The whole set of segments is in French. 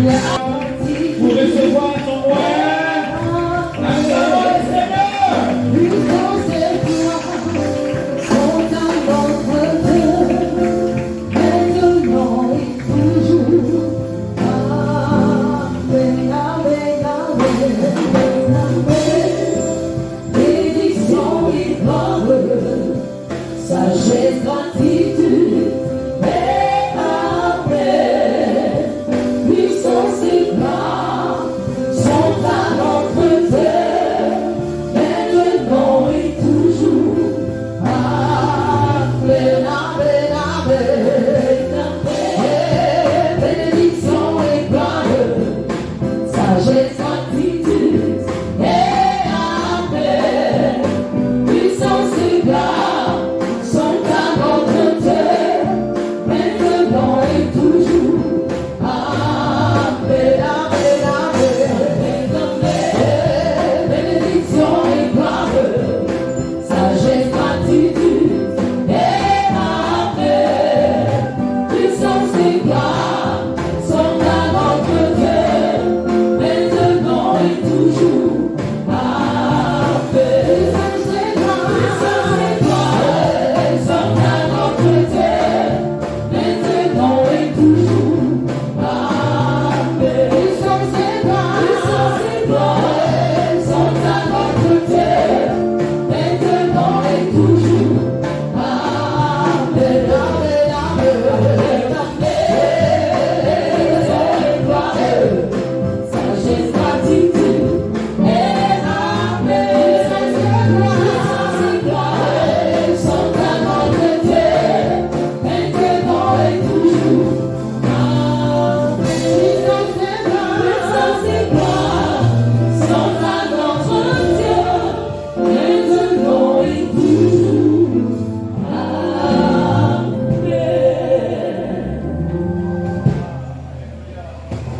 Pour recevoir son moyen. Acclamons le Seigneur. Sagesse, gratitude, paix, paix, puissance et gloire sont à notre Père, maintenant et toujours. Amen, amen, amen, amen. Bénédiction et gloire, sagesse, gratitude, paix, paix, puissance et gloire.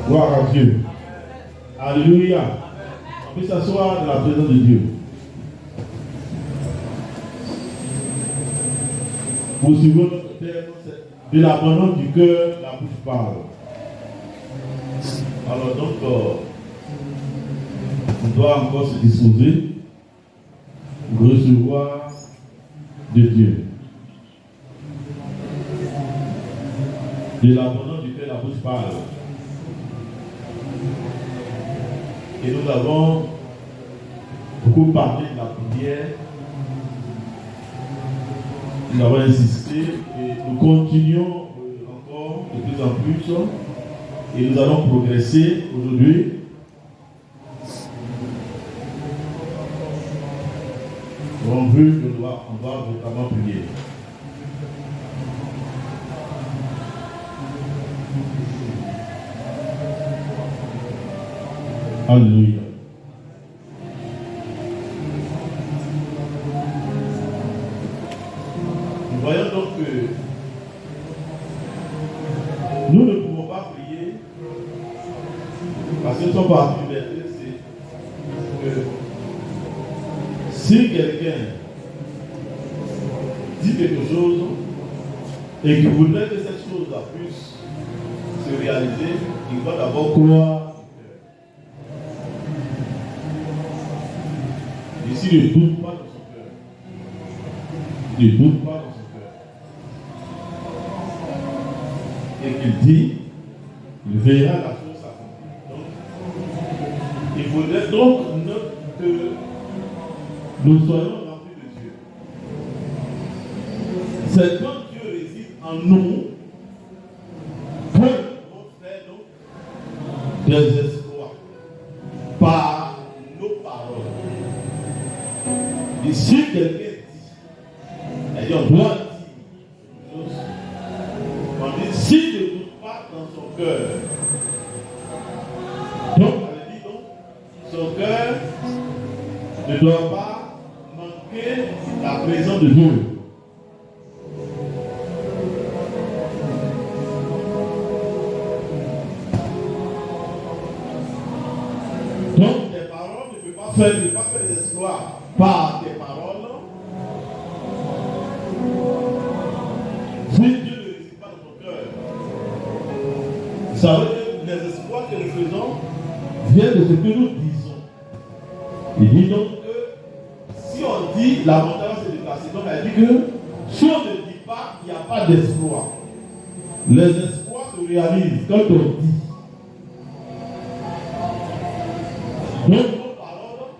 Gloire à Dieu. Alléluia. On peut s'asseoir dans la présence de Dieu. Poursuivons notre thème, de l'abandon du cœur, la bouche parle. Alors donc, on doit encore se disposer pour recevoir de Dieu. De l'abandon du cœur, la bouche parle. Et nous avons beaucoup parlé de la prière. Nous avons insisté et nous continuons encore de plus en plus. Et nous allons progresser aujourd'hui. On veut que on va vraiment prier. Alléluia. Nous voyons donc que nous ne pouvons pas prier parce que son particularité, c'est que si quelqu'un dit quelque chose et qu'il voudrait que cette chose-là puisse se réaliser, il doit d'abord croire. Et s'il ne doute pas dans son cœur, il ne doute pas dans son cœur, et qu'il dit, il verra la chose s'accomplir. Donc, il faudrait donc que nous soyons remplis de Dieu. C'est quand Dieu réside en nous que nous pouvons faire donc des exploits par nos paroles. Et si quelqu'un dit, on doit dire quelque chose, on dit, s'il ne doute pas dans son cœur, donc, elle dit donc, son cœur ne doit pas manquer la présence de Dieu. Donc, tes paroles ne peuvent pas faire des exploits par tes paroles. Si Dieu ne réside pas dans ton cœur, ça veut dire que les exploits l'espoir que nous faisons vient de ce que nous disons. Il dit donc que si on dit la montagne va se déplacer, donc elle dit que si on ne dit pas, il n'y a pas d'espoir. Les espoirs se réalisent quand on dit. Donc nos paroles,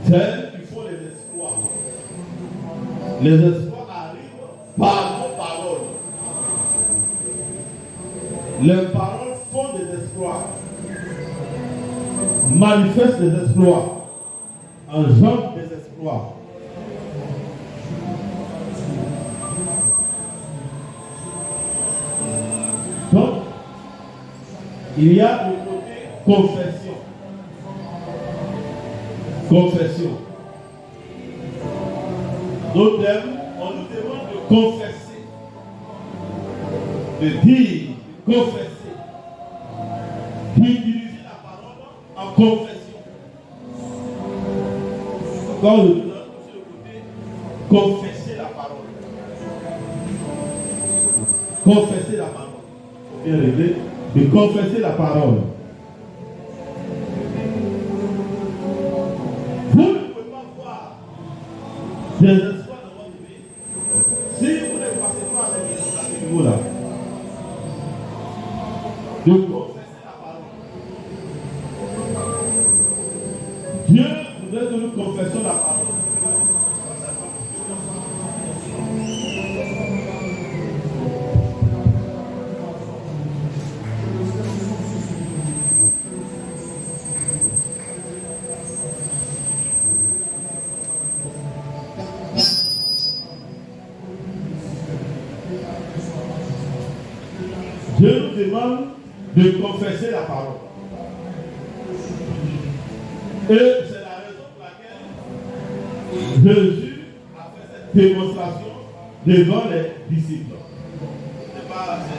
c'est elles qui font les espoirs. Les espoirs arrivent par nos paroles. Les paroles font des espoirs, manifestent des exploits, engendrent des exploits. Donc, il y a le côté confession. Confession. Nos thèmes, on nous demande de confesser, de dire, de confesser, d'utiliser la parole en confession. Quand on nous donne sur le côté, confesser la parole. Confesser la parole. Il faut bien régler, de confesser la parole. Vous ne pouvez pas voir des espoirs dans votre vie si vous ne passez pas à ce niveau-là. De confesser la parole. Dieu voudrait que nous confessions la parole. Dieu nous demande de confesser la parole. Et c'est la raison pour laquelle Jésus a fait cette démonstration devant les disciples.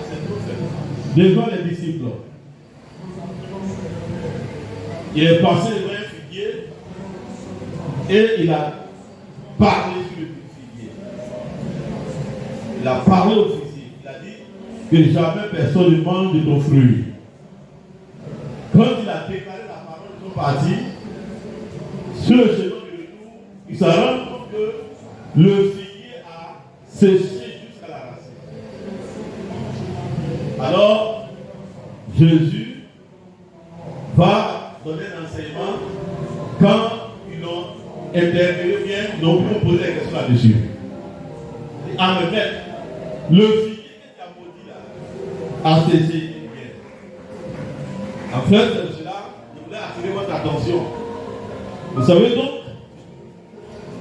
C'est tout fait. Devant les disciples. Il est passé devant un figuier et il a parlé sur le figuier. Il a parlé au figuier. Il a dit que jamais personne ne mange de ton fruit. Quand il a déclaré la parole de son parti, sur le chemin de retour, il se rend compte que le figuier a séché jusqu'à la racine. Alors, Jésus va donner un enseignement quand ils ont interviewé bien, ils ont posé des questions là-dessus. En même temps, le figuier qui a maudit là a séché bien. En fait, c'est cela, je voulais attirer votre attention. Vous savez donc,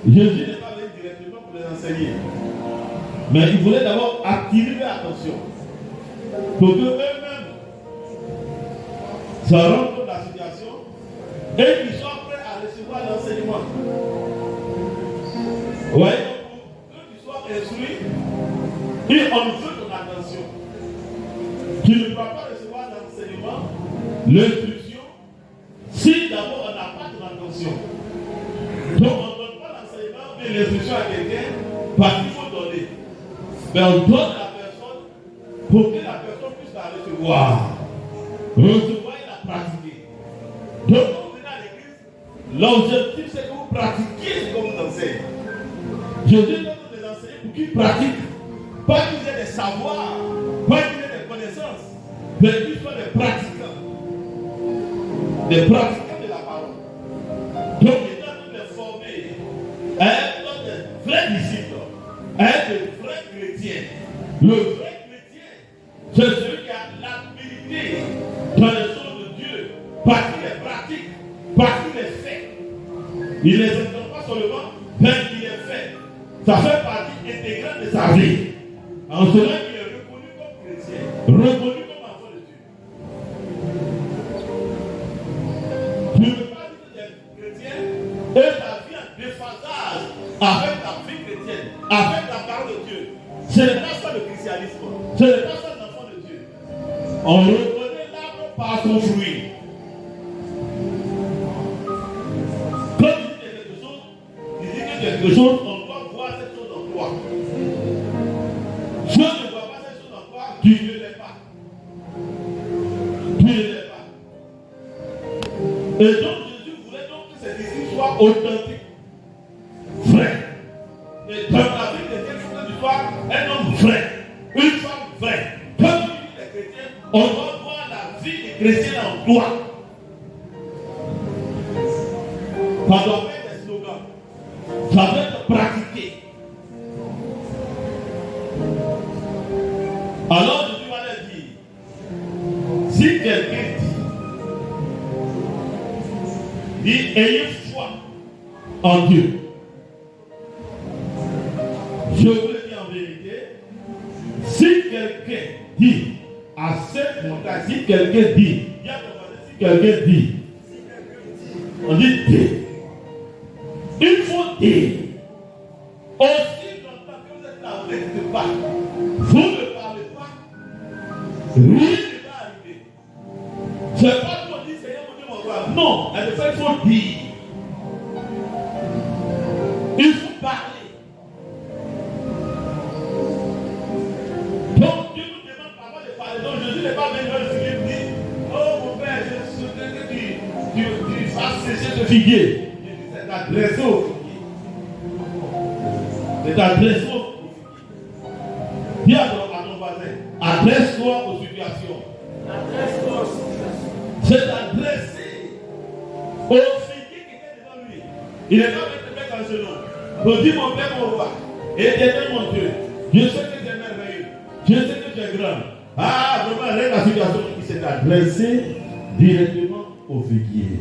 Jésus n'est pas venu directement pour les enseigner. Mais il voulait d'abord attirer leur attention. Pour que eux-mêmes se rendent compte de la situation et qu'ils soient prêts à recevoir l'enseignement. Vous voyez, pour que tu sois instruit, et on veut ton attention. Tu ne vas pas recevoir l'enseignement, l'instruction, si d'abord on n'a pas ton attention. Donc on ne donne pas l'enseignement mais l'instruction à quelqu'un parce qu'il faut donner. Mais on donne à la personne pour que la personne puisse la recevoir. Recevoir et la pratiquer. Donc quand vous venez à l'église, l'objectif c'est que vous pratiquiez ce qu'on vous enseigne. Jésus donne des enseignants pour qu'ils pratiquent. Pas qu'ils aient des savoirs, pas qu'ils aient des connaissances, mais qu'ils soient des pratiquants. Des pratiquants de la parole. Donc il doit nous les former à être des vrais disciples, à être des vrais chrétiens. Le vrai chrétien, c'est celui qui a l'habilité dans les choses de Dieu, parce qu'il les pratique, parce qu'il les fait. Il ne les entend pas seulement, mais il les fait. Ça fait partie intégrante de sa vie. En cela, il est reconnu comme chrétien, reconnu comme enfant de Dieu. Tu ne peux pas dire que tu es chrétien et ta vie en déphasage avec ta vie chrétienne, avec la parole de Dieu. Ce n'est pas ça le christianisme. Ce n'est pas ça l'enfant de Dieu. On reconnaît l'arbre par son fruit. Quand tu dis quelque chose, tu dis que quelque chose, on doit voir cette chose en toi. Si on ne voit pas cette chose en toi, tu ne l'es pas. Tu ne l'es pas. Et donc Jésus voulait donc que ses disciples soient authentiques, vrais. Et dans la vie de Dieu, il faut que tu sois un homme vrai, une femme vraie. Quand tu dis les chrétiens, on doit voir la vie des chrétiens en toi. Ça doit être des slogans. Ça doit être pratiqué. Alors Jésus va leur dire, si quelqu'un dit, ayez foi en Dieu. Je vous le dis en vérité, si quelqu'un dit à cette montagne, si quelqu'un dit, on dit dit. Il faut dire. Aussi longtemps que vous êtes là, vous n'êtes pas. Vous ne parlez pas. Rien ne va arriver. C'est pas pour dire Seigneur mon Dieu mon roi. Non, il faut dire. Il faut parler. Donc Dieu nous demande parfois de parler. Donc Jésus n'est pas venu dans le figuier et dit, oh mon père, je souhaite que tu fasses sécher ce figuier. C'est adressé au figuier. C'est adressé au figuier. Dis à ton voisin, adresse-toi aux situations. Adresse-toi aux situations. C'est adressé au figuier qui était devant lui. Il est là avec le mec en genou. Pour dire mon père, mon roi, éternel mon Dieu, je sais que tu es merveilleux, je sais que tu es grand. Ah, vraiment, règle la situation qui s'est adressée directement au figuier.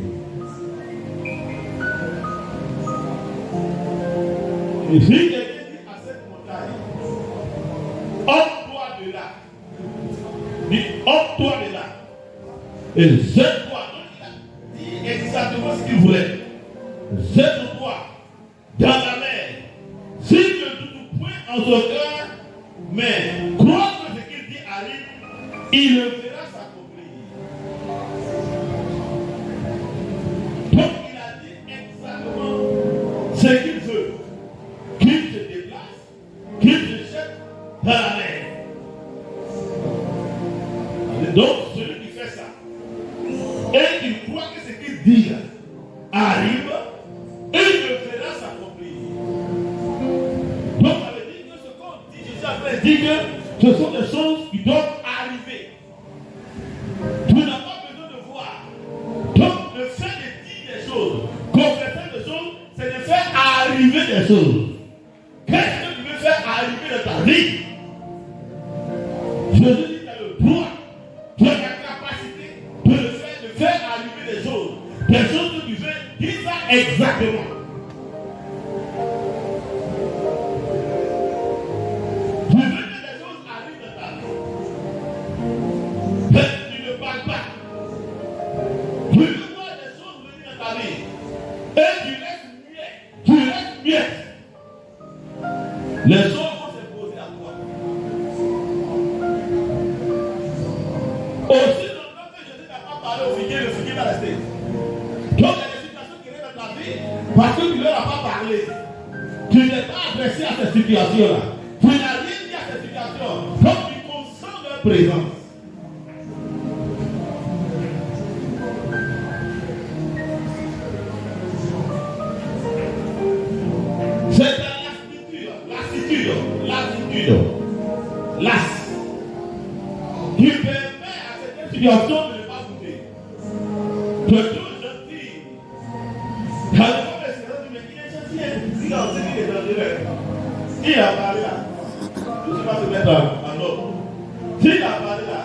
Et si quelqu'un dit à cette montagne, ôte-toi de là. Dis, ôte-toi de là. Et jette-toi. Donc il a dit exactement ce qu'il voulait. Jette-toi dans la mer. S'il ne doute point en son cœur, mais crois que ce qu'il dit arrive, il le verra s'accomplir. Donc il a dit exactement ce qu'il veut. Qu'il se déplace, qu'il se jette dans la mer. Donc, celui qui fait ça, et qui croit que ce qu'il dit arrive, et il le verra s'accomplir. Donc, ça veut dire que ce qu'on dit, Jésus après dit que ce sont des choses qui doivent arriver. Tu n'as pas besoin de voir. Donc, le fait de dire des choses, confesser des choses, c'est de faire arriver des choses. Qu'est-ce que tu veux faire arriver dans ta vie? Jésus dit que tu as le droit, tu as la capacité de le faire arriver des choses. Des choses que tu fais, dis ça exactement. Tu veux que des choses arrivent dans ta vie. Mais tu ne parles pas. Tu veux voir des choses venir dans ta vie. Et tu restes muet. Tu restes muet. Les choses vont se poser à toi. Aussi longtemps que Jésus n'a pas parlé au figuier, le figuier va rester. Donc il y a des situations qui restent dans ta vie parce que tu ne leur as pas parlé. Tu n'es pas adressé à ces situations-là. Tu n'as rien dit à ces situations. Donc tu consens leur présence. C'est la lasse qui permet à cette situation de ne pas bouger. Tu es trop gentil. Quand le homme est gentil, mais il est gentil. Il a enseigné les dangereux. Il a parlé là. Tout se va se mettre en ordre. S'il a parlé là,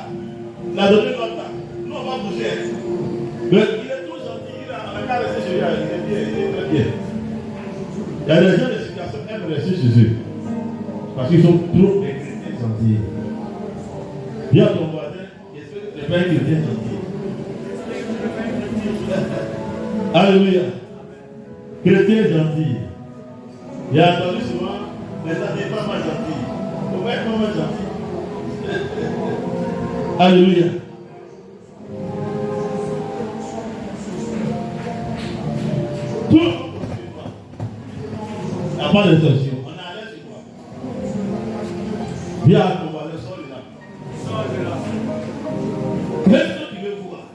il a donné l'ordre là. Nous on va bouger. Mais il est trop gentil. Il a qu'à rester chez lui. Il est bien, il est très bien. Il y a des gens de situation qui aiment rester chez eux. Parce qu'ils sont trop chrétiens gentils. Dis à ton voisin, est-ce que tu n'es pas un chrétien gentil? Alléluia. Chrétien gentil. Il a entendu souvent, mais ça n'est pas mal gentil. Il faut être vraiment gentil. Alléluia. Tout le monde sur toi. Il n'y a pas d'exception. Viens à ton voisin, sors de là. Sors de là. Qu'est-ce que tu veux voir?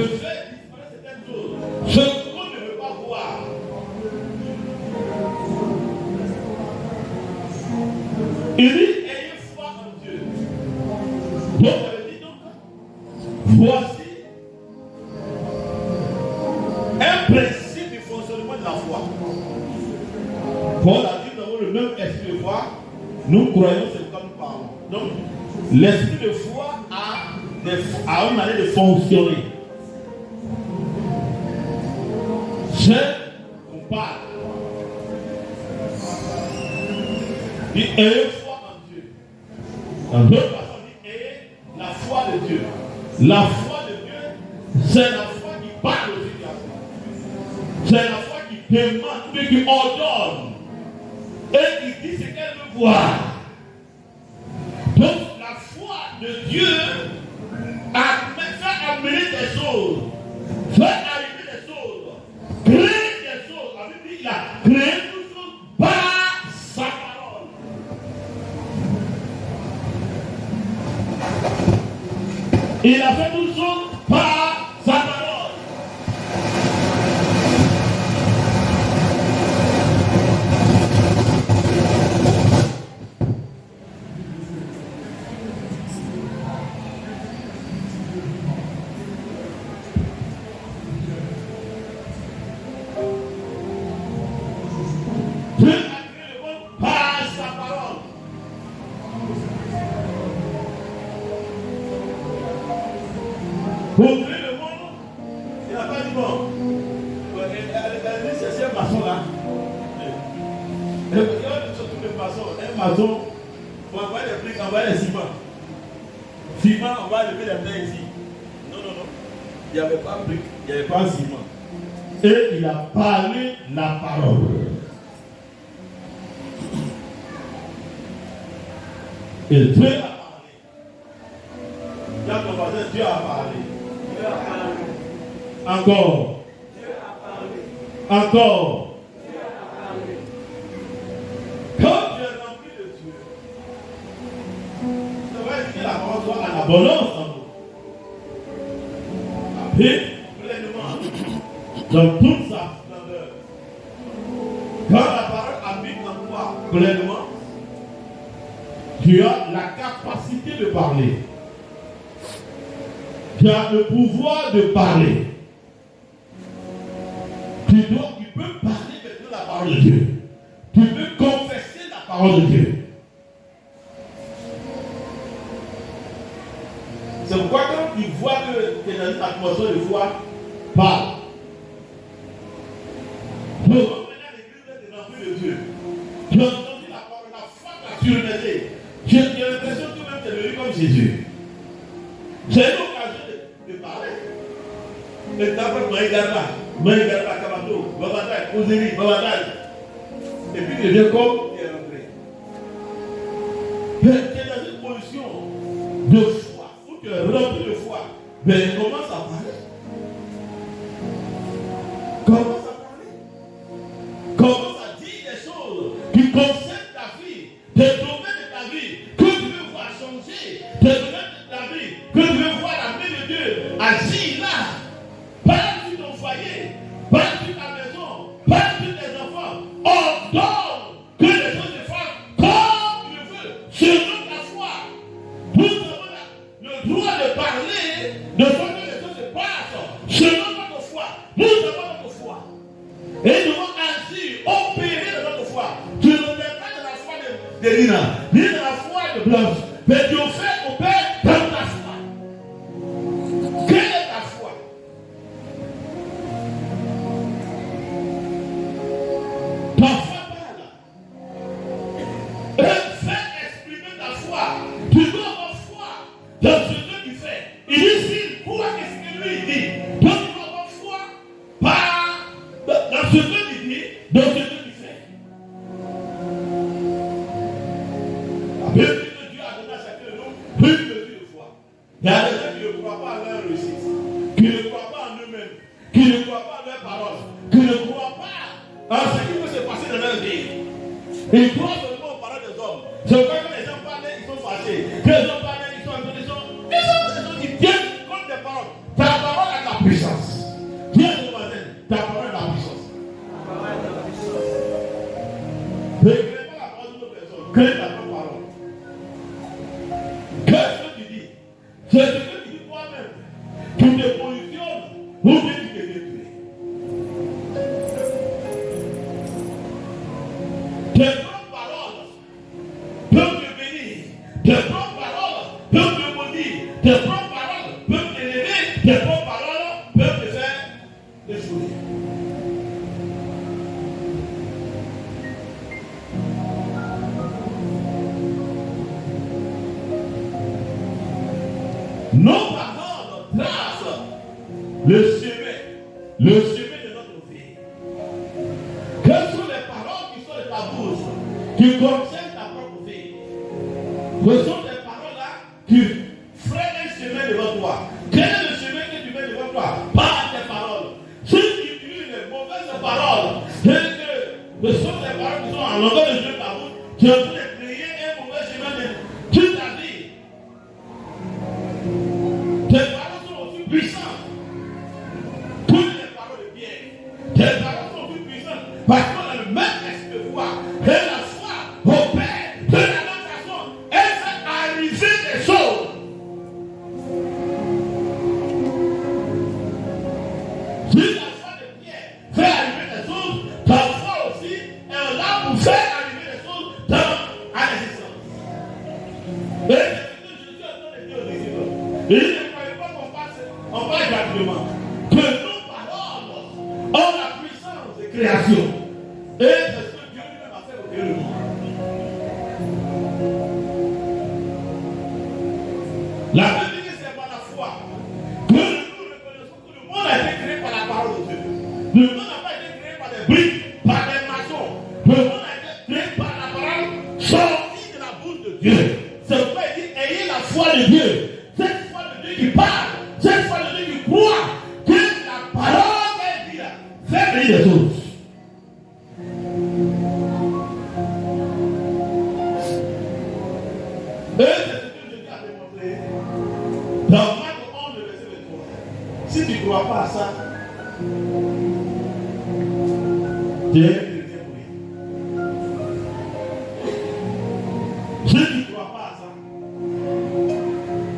fait disparaître certaines choses. Ce qu'on ne veut pas voir. Il dit, ayez foi en Dieu. Donc, ça veut dire donc, voici un principe du fonctionnement de la foi. Paul a dit, nous avons le même esprit de foi, nous croyons ce que nous parlons. Donc, l'esprit de foi a une manière de fonctionner. C'est qu'on parle. Il dit, ayez foi en Dieu. En d'autres façons, il dit, ayez la foi de Dieu. La foi de Dieu, c'est la foi qui parle aux situations. C'est la foi qui demande, mais qui ordonne. Et qui dit ce qu'elle veut voir. Donc, la foi de Dieu fait amener des choses, fait arriver des choses, créer des choses. La Bible dit qu'il a créé toutes choses par sa parole. Il a fait toutes choses par sa parole. Dieu a créé le monde par sa parole. Pour créer le monde, il n'a pas dit bon. C'est un maçon là. Il y a surtout des maçons. Un maçon, pour envoyer des briques, envoyer des ciments. Ciment, on va lever les mains ici. Non. Il n'y avait pas de briques, il n'y avait pas de ciment. Et il a parlé la parole. Et Dieu a parlé. Dieu a parlé. Dieu a parlé. Dieu a parlé. Encore. Dieu a parlé. Encore. Dieu a parlé. Quand tu es rempli de Dieu, ça va dire que la parole soit en abondance en nous. La paix pleinement dans toute sa splendeur. Quand la parole habite en toi pleinement, tu as la capacité de parler. Tu as le pouvoir de parler. Tu peux parler maintenant la parole de Dieu. Tu peux confesser la parole de Dieu. C'est pourquoi quand tu vois que tu es dans une atmosphère de foi, parle. Tu vois maintenant l'église est remplie de Dieu. Tu as entendu la parole, la foi t'a surmené. J'ai l'impression que même tu es devenu comme Jésus. J'ai eu l'occasion de parler. Et d'abord, Maïgarba, Kamato, Babadai, Ozeri, Babadai. Et puis tu deviens comme tu es rentré. Tu es dans une position de foi, où tu es rempli de foi. Mais commence à parler. Commence à parler. Commence à dire des choses qui concernent ta vie, des domaines de ta vie, que tu veux voir changer, des domaines de ta vie, que tu veux voir la main de Dieu agir là. Parle sur ton foyer, parle sur ta maison, parle sur tes enfants. Ordonne que les choses se fassent comme tu le veux, selon ta foi. Nous avons le droit de parler, de faire que les choses se passent selon notre foi. Nous avons notre foi. Et nous devons agir, opérer de notre foi. Tu ne fais pas de la foi de Lina, ni de la foi de Blanche, mais tu fais opérer dans ta foi. Quelle est ta foi? Ta foi parle. Et fais exprimer ta foi. Tu dois avoir foi dans ce que tu fais. Il dit s'il croit qu'est-ce que lui dit. Donc tu dois avoir foi dans ce que tu dis, dans ce que tu fais. La Bible dit que Dieu a donné à chacun de nous une mesure de foi. Il y a des gens qui ne croient pas à leur réussite, qui ne croient pas en eux-mêmes, qui ne croient pas à leurs paroles, qui ne croient pas à ce qui peut se passer dans leur vie. Ils croient seulement aux paroles des hommes. Je crois que les gens parlent, ils sont fâchés. Que les gens parlent, ils sont en condition. Ils tiennent compte des paroles. Ta parole a ta puissance. bien tu deviens tué. Tes propres paroles peuvent te bénir. Tes propres paroles peuvent te maudire. Tes propres paroles peuvent t'élever. Tes propres paroles peuvent te faire déjouer. Nos paroles tracent le chemin de notre vie. Quelles sont les paroles qui sont de ta bouche, qui concernent ta propre vie? Ce sont des paroles-là qui freinent un chemin devant toi. Quel est le chemin que tu mets devant toi? Par tes paroles. Si tu utilises les mauvaises paroles, et que ce sont des paroles qui sont en longueur de jeu de ta bouche, tu es en train de créer un mauvais chemin de toute ta vie. Tes paroles sont aussi puissantes. Toutes les paroles de Pierre. Tes paroles sont aussi puissantes parce qu'on a le même esprit de foi. Et la foi opère de la même façon. Elle fait arriver des choses. Si la foi de Pierre fait arriver des choses, ta foi aussi est là pour faire arriver des choses à l'existence. Et c'est ce que Jésus a donné aux disciples. Il ne croyait pas qu'on passe gratuitement. Que nos paroles ont la puissance de création. Et c'est ce que Dieu lui-même a fait au cœur du monde. La Bible dit que c'est par la foi que nous reconnaissons que le monde a été créé par la parole de Dieu. Le monde n'a pas été créé par des briques, par des maçons. Le monde a été créé par la parole sortie de la bouche de Dieu. C'est pourquoi il dit ayez la foi de Dieu. Cette foi de Dieu qui parle, cette foi de Dieu qui croit que la parole qu'elle dit là fait venir des choses. Et c'est ce que Jésus a démontré dans Marc 11, verset 23. Si tu ne crois pas à ça, tu es un chrétien pour rien. Si tu ne crois pas à ça,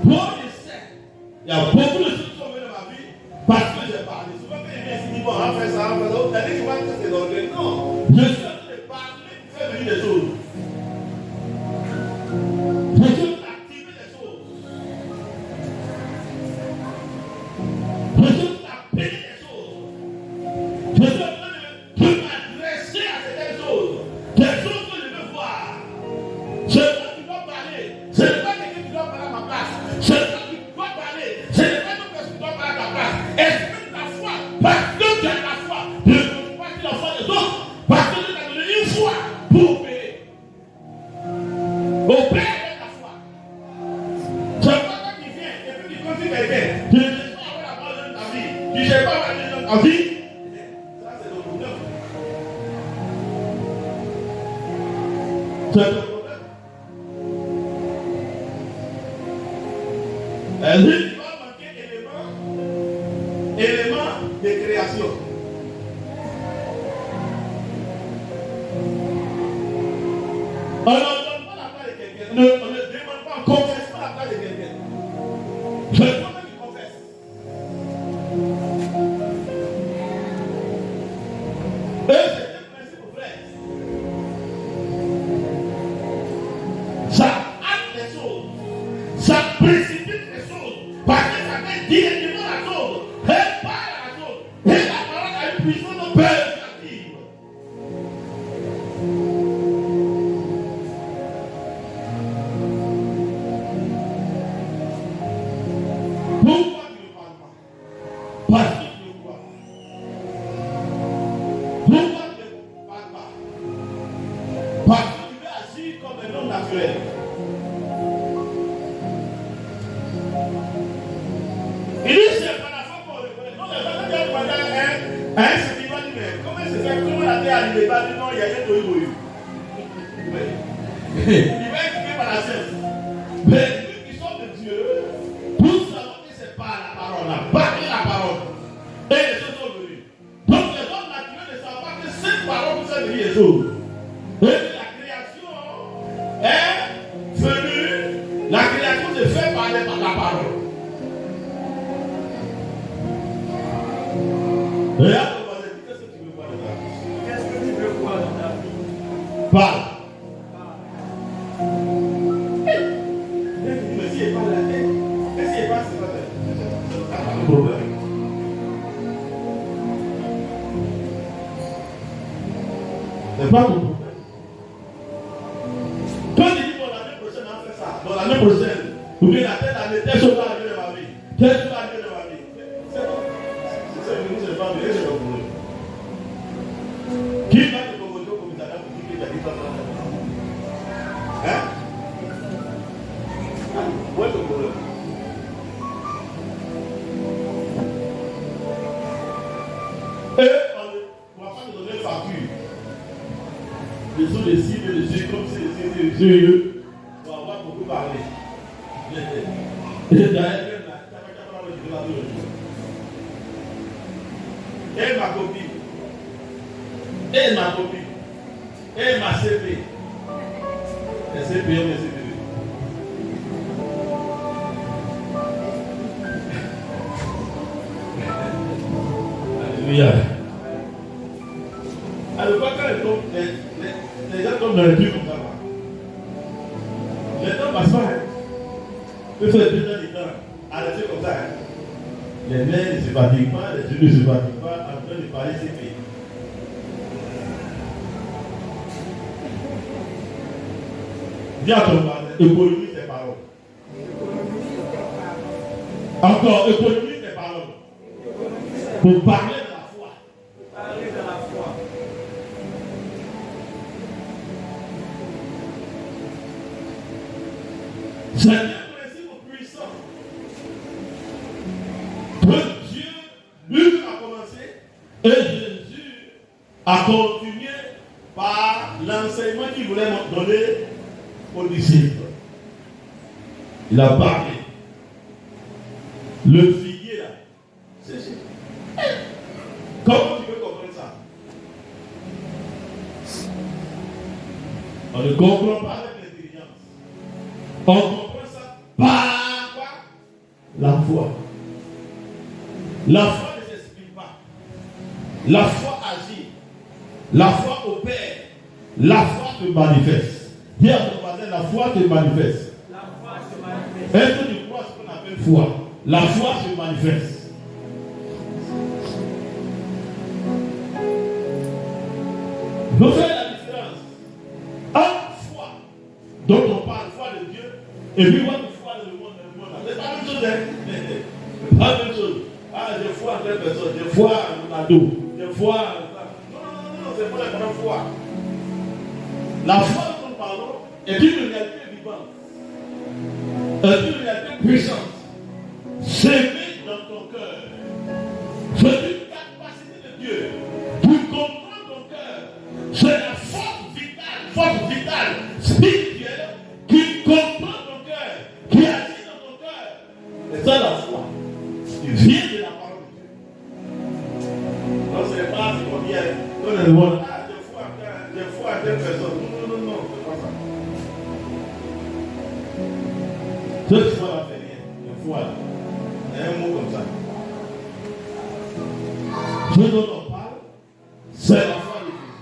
moi je sais, il y a beaucoup de choses qui sont venues dans ma vie parce que j'ai parlé. Souvent quand il vient ici, il dit bon, on va faire ça, on va faire ça. Vous allez voir que c'est l'orgueil. Non, je suis en train de parler pour faire venir des choses. Je suis activer des choses. Je suis appeler des choses. Je suis en train de m'adresser à certaines choses. Des choses que je veux voir. C'est toi qui dois parler. Ce n'est pas quelqu'un qui doit parler à ma place. C'est toi qui dois parler. Ce n'est pas une personne qui doit parler à ta place. Exprime ta foi. Parce que tu as la foi. Ne compte pas sur la foi des autres. Parce que Dieu t'a donné une foi pour opérer. Opère avec ta foi. C'est pas toi qui viens et puis tu continues quelqu'un. Tu ne sais pas avoir la parole de ta vie. Tu ne sais pas avoir les gens de ta vie. Ça, c'est le problème. C'est le problème. Il va manquer élément de création. On ne donne pas la place de quelqu'un. On ne demande pas, on ne confesse pas la place de quelqu'un. C'est toi-même qui confesse. Et c'est un principe, frère. Ça acte les choses. Ça précipite les choses. Parce que ça fait directement la chose. Elle parle à la chose. Et la parole a une puissance opérative. Pourquoi tu ne parles pas? Parce que tu ne crois pas. Pourquoi tu ne parles pas? Parce que tu veux agir comme un homme naturel. Il dit c'est par la foi qu'on reconnaît. Non, les gens qui ont demandé à un sentiment dit mais comment c'est fait? Comment la terre arrive? Il va dire non, il y a un tohu. Il va expliquer par la science. Mais ceux qui sont de Dieu, tous savons que c'est par la parole, par la parole. Et les choses sont venues. Donc les hommes naturels ne savent pas que cette parole vous fait venir les choses. Et la création est venue, la création se fait par la parole. Regarde ton voisin, dis qu'est-ce que tu veux voir de ta vie? Qu'est-ce que tu veux voir dans ta vie? Parle. Mais si elle parle la tête, mais si elle parle, c'est pas le problème. C'est pas ton problème. Quand tu dis bon, l'année prochaine, on fait ça. Bon, l'année prochaine, ou bien la tête l'année, telle chose va arriver dans ma vie. Telle chose va arriver dans ma vie. C'est bon. C'est pas bien, c'est pas problème. Qui va te convoquer au commissariat pour dire qu'il a dit ça? Hein? Où est ton problème? Et on ne va pas te donner une facture. Dessous des cibles et des yeux, comme c'est les yeux, on va avoir beaucoup parlé. Et d'ailleurs, et ma copine, et ma copine, et ma CP. Et CP, mais CP. Alléluia. Alors, quand les gens tombent dans les trucs comme ça, les temps passent pas. Il faut être dedans les temps. Arrêtez comme ça. Les mains ne se fatiguent pas, les yeux ne se fatiguent pas, en train de parler ces pays. Dis à ton voisin, économise tes paroles. Encore, économise tes paroles. Pour parler de la foi. Parler de la foi. C'est un principe puissant que Dieu, lui, a commencé et Jésus a continué par l'enseignement qu'il voulait donner aux disciples. Il a parlé. Le figuier là, c'est comment tu peux comprendre ça? On ne comprend pas avec l'intelligence. On comprend ça par quoi? La foi. La foi ne s'exprime pas. La foi agit. La foi opère. La foi te manifeste. Dis à ton voisin, la foi te manifeste. La foi se manifeste. Est-ce que tu crois ce qu'on appelle foi? La foi se manifeste. Vous faites la différence entre foi dont on parle, foi de Dieu, et puis votre foi dans le monde. C'est pas la même chose. C'est pas la même chose. Ah, j'ai foi en telle personne, j'ai foi en ado, j'ai foi en... Non, c'est pas la même foi. La foi dont nous parlons est une réalité vivante, est une réalité puissante. S'aimer dans ton cœur, c'est une capacité de Dieu pour comprendre ton cœur. C'est la force vitale, spirituelle qui comprend ton cœur, qui agit dans ton cœur. C'est ça la foi. Il vient de la parole de Dieu. Non, c'est pas ce qu'on vient. On est le monde. Ah, j'ai foi à telle personne. Non, c'est pas ça. Cette foi-là fait rien. La foi, il y a un mot comme ça. Ce dont on parle, c'est la foi de Jésus.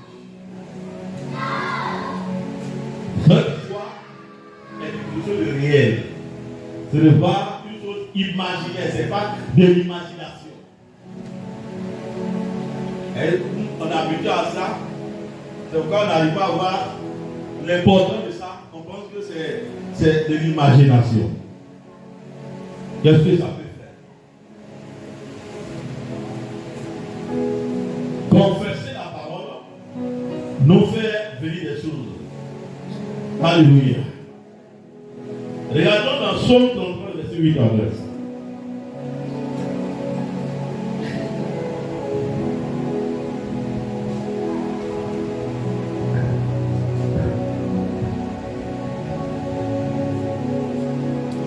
Cette foi est quelque chose de réel. Ce n'est pas une chose imaginaire, ce n'est pas de l'imagination. Et on a habitué à ça. C'est pourquoi on n'arrive pas à voir l'importance de ça. On pense que c'est de l'imagination. Qu'est-ce que ça peut faire? Confesser la parole nous fait venir des choses. Alléluia. Regardons dans Psaume 33, verset 8 à 9.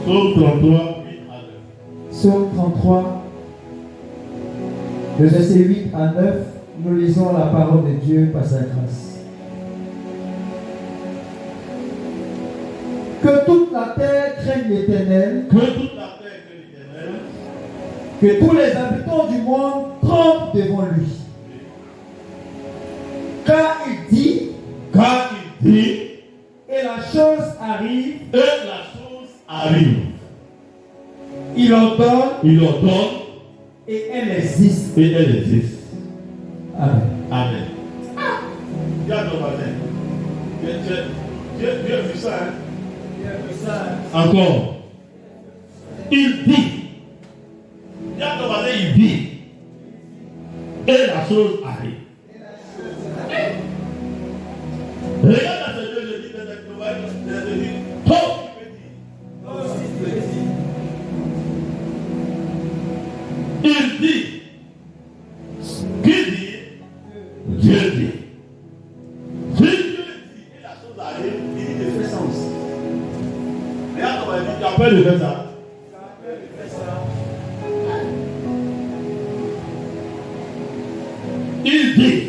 Psaume 33, 8 à 9. Psaume 33, le verset 8 à 9, nous lisons la parole de Dieu par sa grâce. Que toute la terre craigne l'Éternel, Que toute la terre craigne l'Éternel, que tous les habitants du monde tremble devant lui. Car il dit, et la chose arrive, il ordonne, et elle existe. Amen. Amen. Regarde ton voisin. Tu as vu ça, hein? Encore. Il dit. Regarde ton voisin, il dit. Et la chose arrive. Regarde dans ce deux, je dis, il dit. Qui dit? Dieu dit. Si Dieu dit et la chose arrive, il dit de faire sens. Regarde, on va dire, tu as peur de faire ça. Il dit.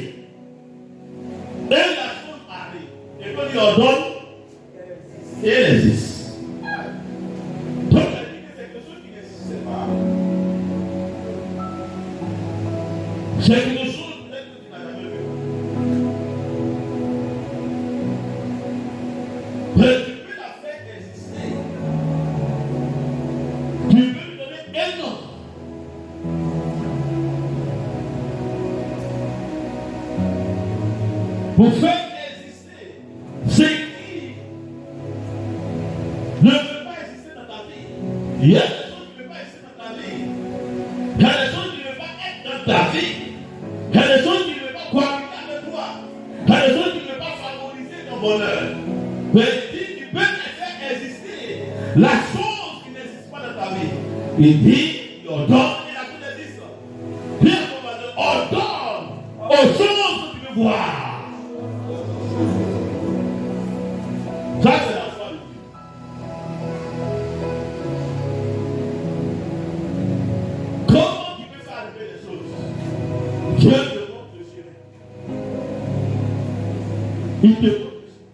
Et la chose arrive. Et quand il ordonne, et elle existe. Donc, c'est quelque chose qui n'existe pas. C'est quelque chose peut-être que tu n'as jamais vu. Mais tu peux la faire exister. Tu peux lui donner un nom. Pour faire exister ce qui ne peut pas exister dans ta vie. Il y a des choses qui ne peuvent pas exister dans ta vie. Il y a des choses qui ne peuvent pas être dans ta vie. Il y a des choses qui ne peuvent pas cohabiter avec toi. Il y a des choses qui ne peuvent pas favoriser ton bonheur. Mais il dit qu'il peut te faire exister la chose qui n'existe pas dans ta vie. Il dit, il ordonne et la chose existe. Bien qu'on va dire, ordonne aux choses que tu veux voir. Ça, c'est la foi de Dieu. Comment tu peux faire arriver les choses? Dieu te montre le chemin. Il te montre le chemin.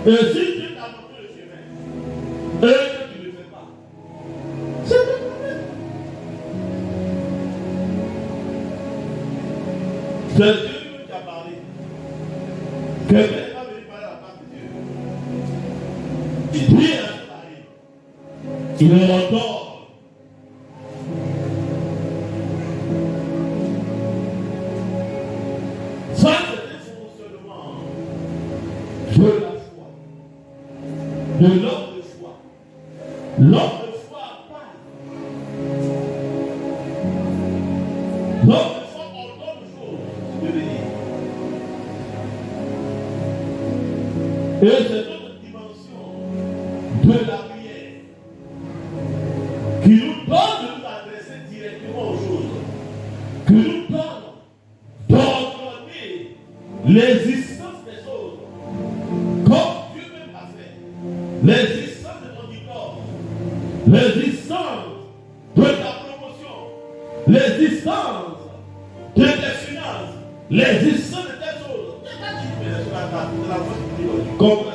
Et si Dieu t'a montré le chemin, et que tu ne le fais pas, c'est le problème. C'est Dieu qui a parlé. Quelqu'un n'est pas venu parler à la part de Dieu. Il dit à son mari, il le ordonne. Ça, c'est un fonctionnement de la foi, de l'homme de foi. L'homme de foi parle. L'homme de foi ordonne les choses de venir. Et c'est notre dimension de la prière qui nous donne de nous adresser directement aux choses, qui nous donne d'ordonner l'existence des choses, comme Dieu même l'a fait. L'existence de ton diplôme, l'existence de ta promotion, l'existence de tes finances, l'existence de tes choses. C'est pas qui fait sur la table de la voix de Dieu. Comme la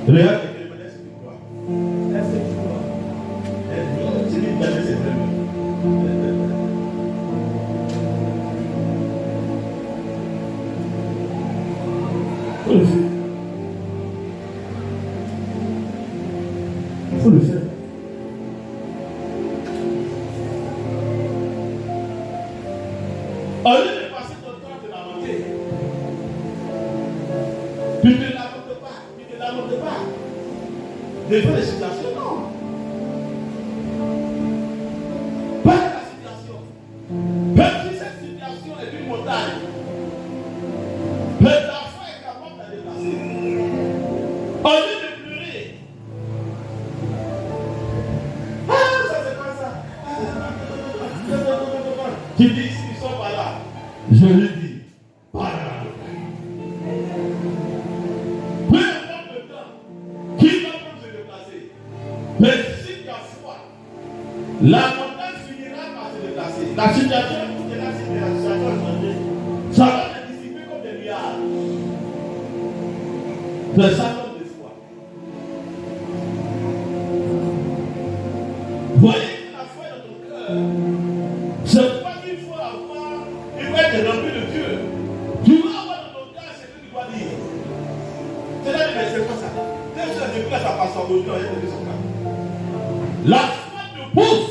regarde que le laisse une croix. Laisse une croix. C'est lui qui a laissé très bien. Faut le faire. Faut le faire. Au lieu de passer ton temps à te lamenter, tu ne te lamentes pas, tu ne te lamentes pas. Devant les situations, non. Pas de la situation. Même si cette situation est une montagne, mais ta foi est capable de la déplacer. Au lieu de pleurer, ah, ça c'est pas ça. Tu dis, ils sont pas là. Je lui dis, pas là. Peu importe le temps, qui va se déplacer. Mais si tu as foi, la montagne finira par se déplacer. La situation est là, c'est la situation. C'est ça l'homme de foi. Voyez que la foi est dans ton cœur. C'est pas qu'il faut avoir, il faut être rempli de Dieu. Tu vas avoir dans ton cœur ce que tu dois dire. C'est-à-dire, mais c'est pas ça. Dès que tu déplaces à passer au Dieu, il y a son cœur. La foi te pousse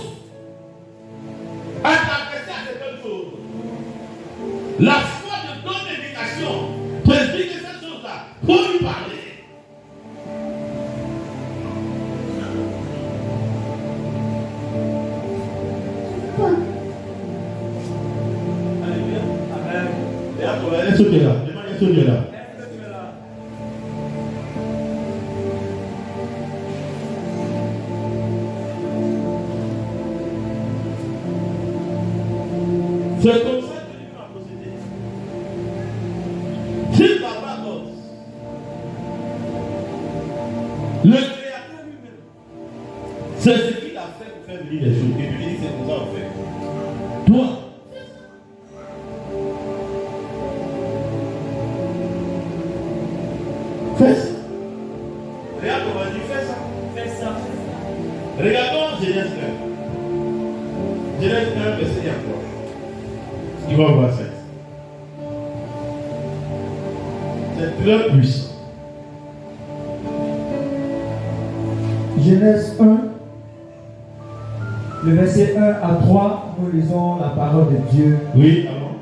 à t'adresser à certaines choses. La foi te donne l'indication, te dit que cette chose-là, faut lui parler. Alléluia. Amen. Est-ce que tu es là? Est-ce que tu es là? C'est comme ça que Dieu va procéder. Si papa ose, le Créateur lui-même, c'est ce qu'il a fait pour faire venir les choses. Et lui dit, c'est pour ça qu'on fait. Toi, fais ça. Regarde comment il dit, fais ça. Fais ça. Regardons Genèse 1. Genèse 1, verset 1. Tu vas voir ça. C'est très puissant. Genèse 1, le verset 1 à 3, nous lisons la parole de Dieu. Oui, alors.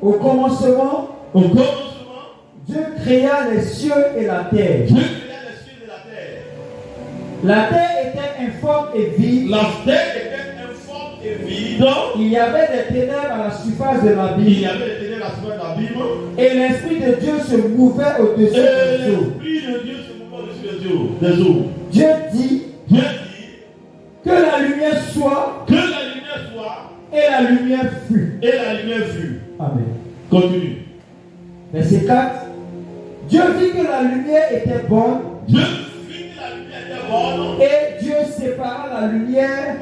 Au commencement, Dieu créa les cieux et la terre. Dieu créa les cieux et la terre. La terre était informe et vide. La terre était informe et vide. Il y avait des ténèbres à la surface de l'abîme. Il y avait des ténèbres à la surface de l'abîme. Et l'Esprit de Dieu se mouvait au-dessus des eaux. L'Esprit de Dieu se mouvait au-dessus des eaux. Dieu dit que la lumière soit. Que la lumière soit. Et la lumière fut. Et la lumière fut. Amen. Continue. Verset 4. Dieu vit que la lumière était bonne. Dieu vit que la lumière était bonne. Et Dieu sépara la lumière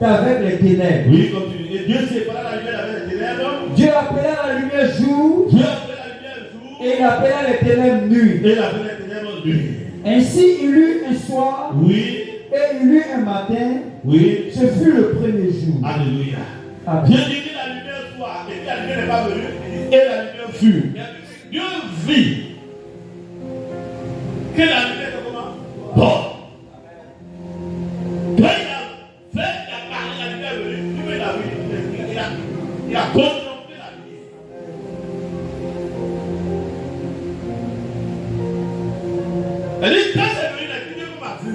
d'avec les ténèbres. Oui, continue. Et Dieu sépara la lumière d'avec les ténèbres. Dieu appela la lumière jour. Dieu appela la lumière jour. Et il appela les ténèbres nuit. Et il appela les ténèbres nuit. Ainsi il eut un soir. Oui. Et il eut un matin. Oui. Ce fut le premier jour. Alléluia. Amen. Dieu dit que la lumière soit. Et puis la lumière n'est pas venue. Et la lumière fut. Dieu vit que la lumière est comment? Bon. Quand il a fait, il a parlé, la lumière est venue. Lui, il a vu. Il a contemplé la lumière. Elle dit, quand c'est venu, la lumière m'a vu.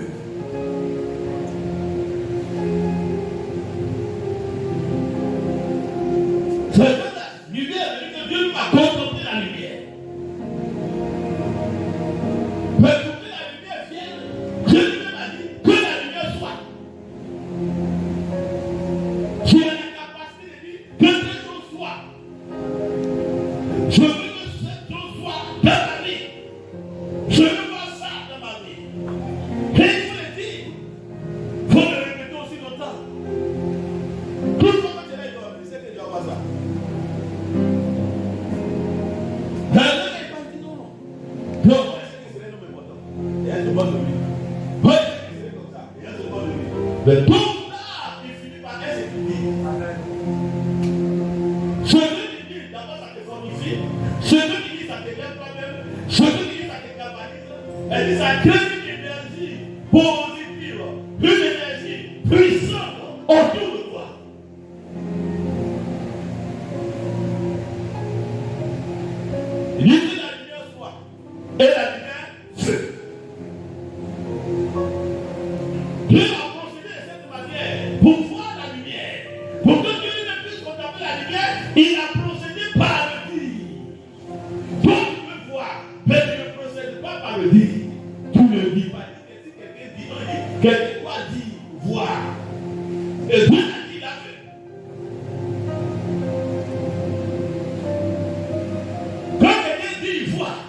C'est quand la lumière est venue que Dieu m'a contemplé la lumière. Mais pour que la lumière vienne, Dieu lui-même a dit que la lumière soit. Tu as la capacité de dire que cette chose soit. Je veux que cette chose soit dans ma vie. Je veux voir ça dans ma vie. Et il faut le dire. Il faut le répéter aussi longtemps. Tout le monde quand tu es là, il doit c'est que tu vas voir ça. Dans le cas, il pas dit non. Non, c'est que c'est un homme important. Et elle se bat de lui. Oui, c'est comme ça. Et elle se bat de lui. Mais tout là, il finit par elle, c'est fini. Celui qui dit, d'abord ça te formifie. Celui qui dit, ça te lève toi-même. Celui qui dit, ça te galvanise. Elle dit, ça crée une énergie positive. Une énergie puissante autour de toi. Il dit que la lumière soit. Et la lumière fut. Dieu a procédé de cette manière pour voir la lumière. Pour que Dieu ne puisse contempler la lumière, il a procédé par le dire. Toi, tu peux voir, mais tu ne procèdes pas par le dire. Tu ne dis pas. Si quelqu'un dit, on dit, quelqu'un doit dire, voir. Et Dieu a dit, il a fait. Quand quelqu'un dit, il voit.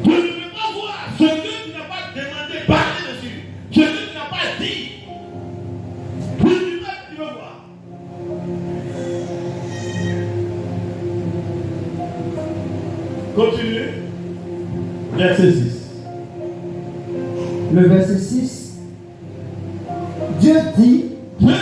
Tu ne peux pas voir ce que tu n'as pas demandé, parler dessus. Ce que tu n'as pas dit. Tu veux voir. Continue. Verset 6. Le verset 6. Dieu dit Dieu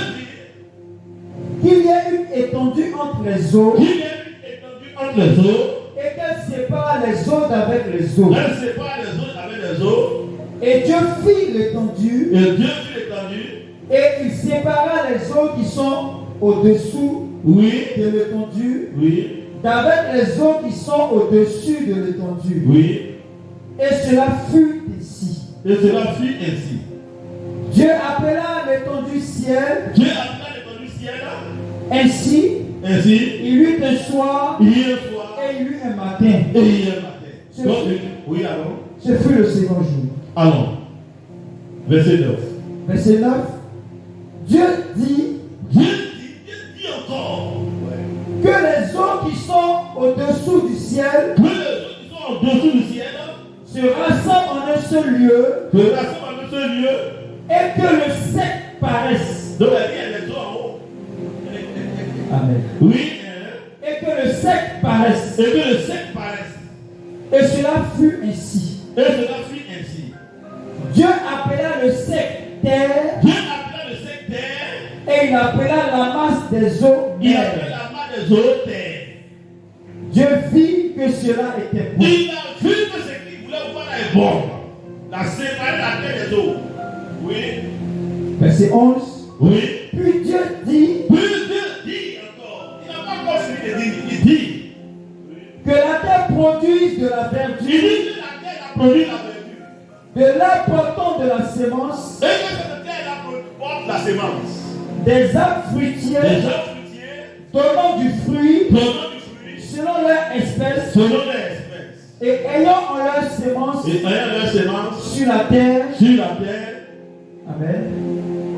dit qu'il y a une étendue entre les eaux qu'il y a une étendue entre les eaux, et qu'elle sépare les eaux d'avec les eaux. elle sépare les eaux avec les eaux, Et Dieu fit l'étendue et Dieu fit l'étendue, et il sépara les eaux qui sont au-dessous oui, de l'étendue oui, d'avec les eaux qui sont au-dessus de l'étendue. oui, Et cela fut ainsi. et cela fut ainsi. Dieu appela l'étendue ciel. Dieu appela l'étendue ciel, Ainsi, ainsi, il eut un soir il y a un soir, et il eut un matin. et il y a un matin. Donc, oui, alors. Ce fut le second jour. Allons. Verset 9. Verset 9. Dieu dit Dieu dit encore que les eaux qui sont au-dessous du ciel que les eaux qui sont au-dessous du ciel se rassemblent en un seul lieu se rassemblent en un seul lieu. et que le sec paraisse. Donc, il y a les eaux en haut. Amen. Oui, Et que le sec paraisse. et que le sec paraisse. Et cela fut ainsi. Et cela fut ainsi. Dieu appela le sec terre Dieu appela le sec terre, et il appela la masse des eaux il mer. appela la main des eaux terre. Dieu vit que cela était bon. Il a vu que ce qu'il voulait voir est bon. La séparer la terre des eaux. Oui, Verset 11. oui. Puis Dieu dit Puis Dieu dit encore. Il n'a pas encore fini de dire. Il dit. que la terre produise de la Il verdure, dit que la terre a produit la verdure. de l'arbre portant de la sémence, Et que cette terre porte la sémence. des arbres Les fruitiers gens fruitiers donnant du fruit donnant du fruit selon leur espèce selon leur espèce. et ayant en leur sémence Et ayant leur sémence sur la terre. sur la terre. Amen.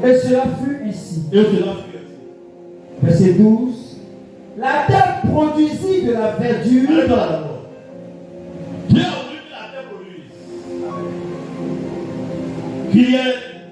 Et cela fut ainsi. Et cela fut ainsi. Verset 12. La terre produisit de la verdure. Arrête-toi d'abord. Dieu a voulu que la terre produise. Qu'il y ait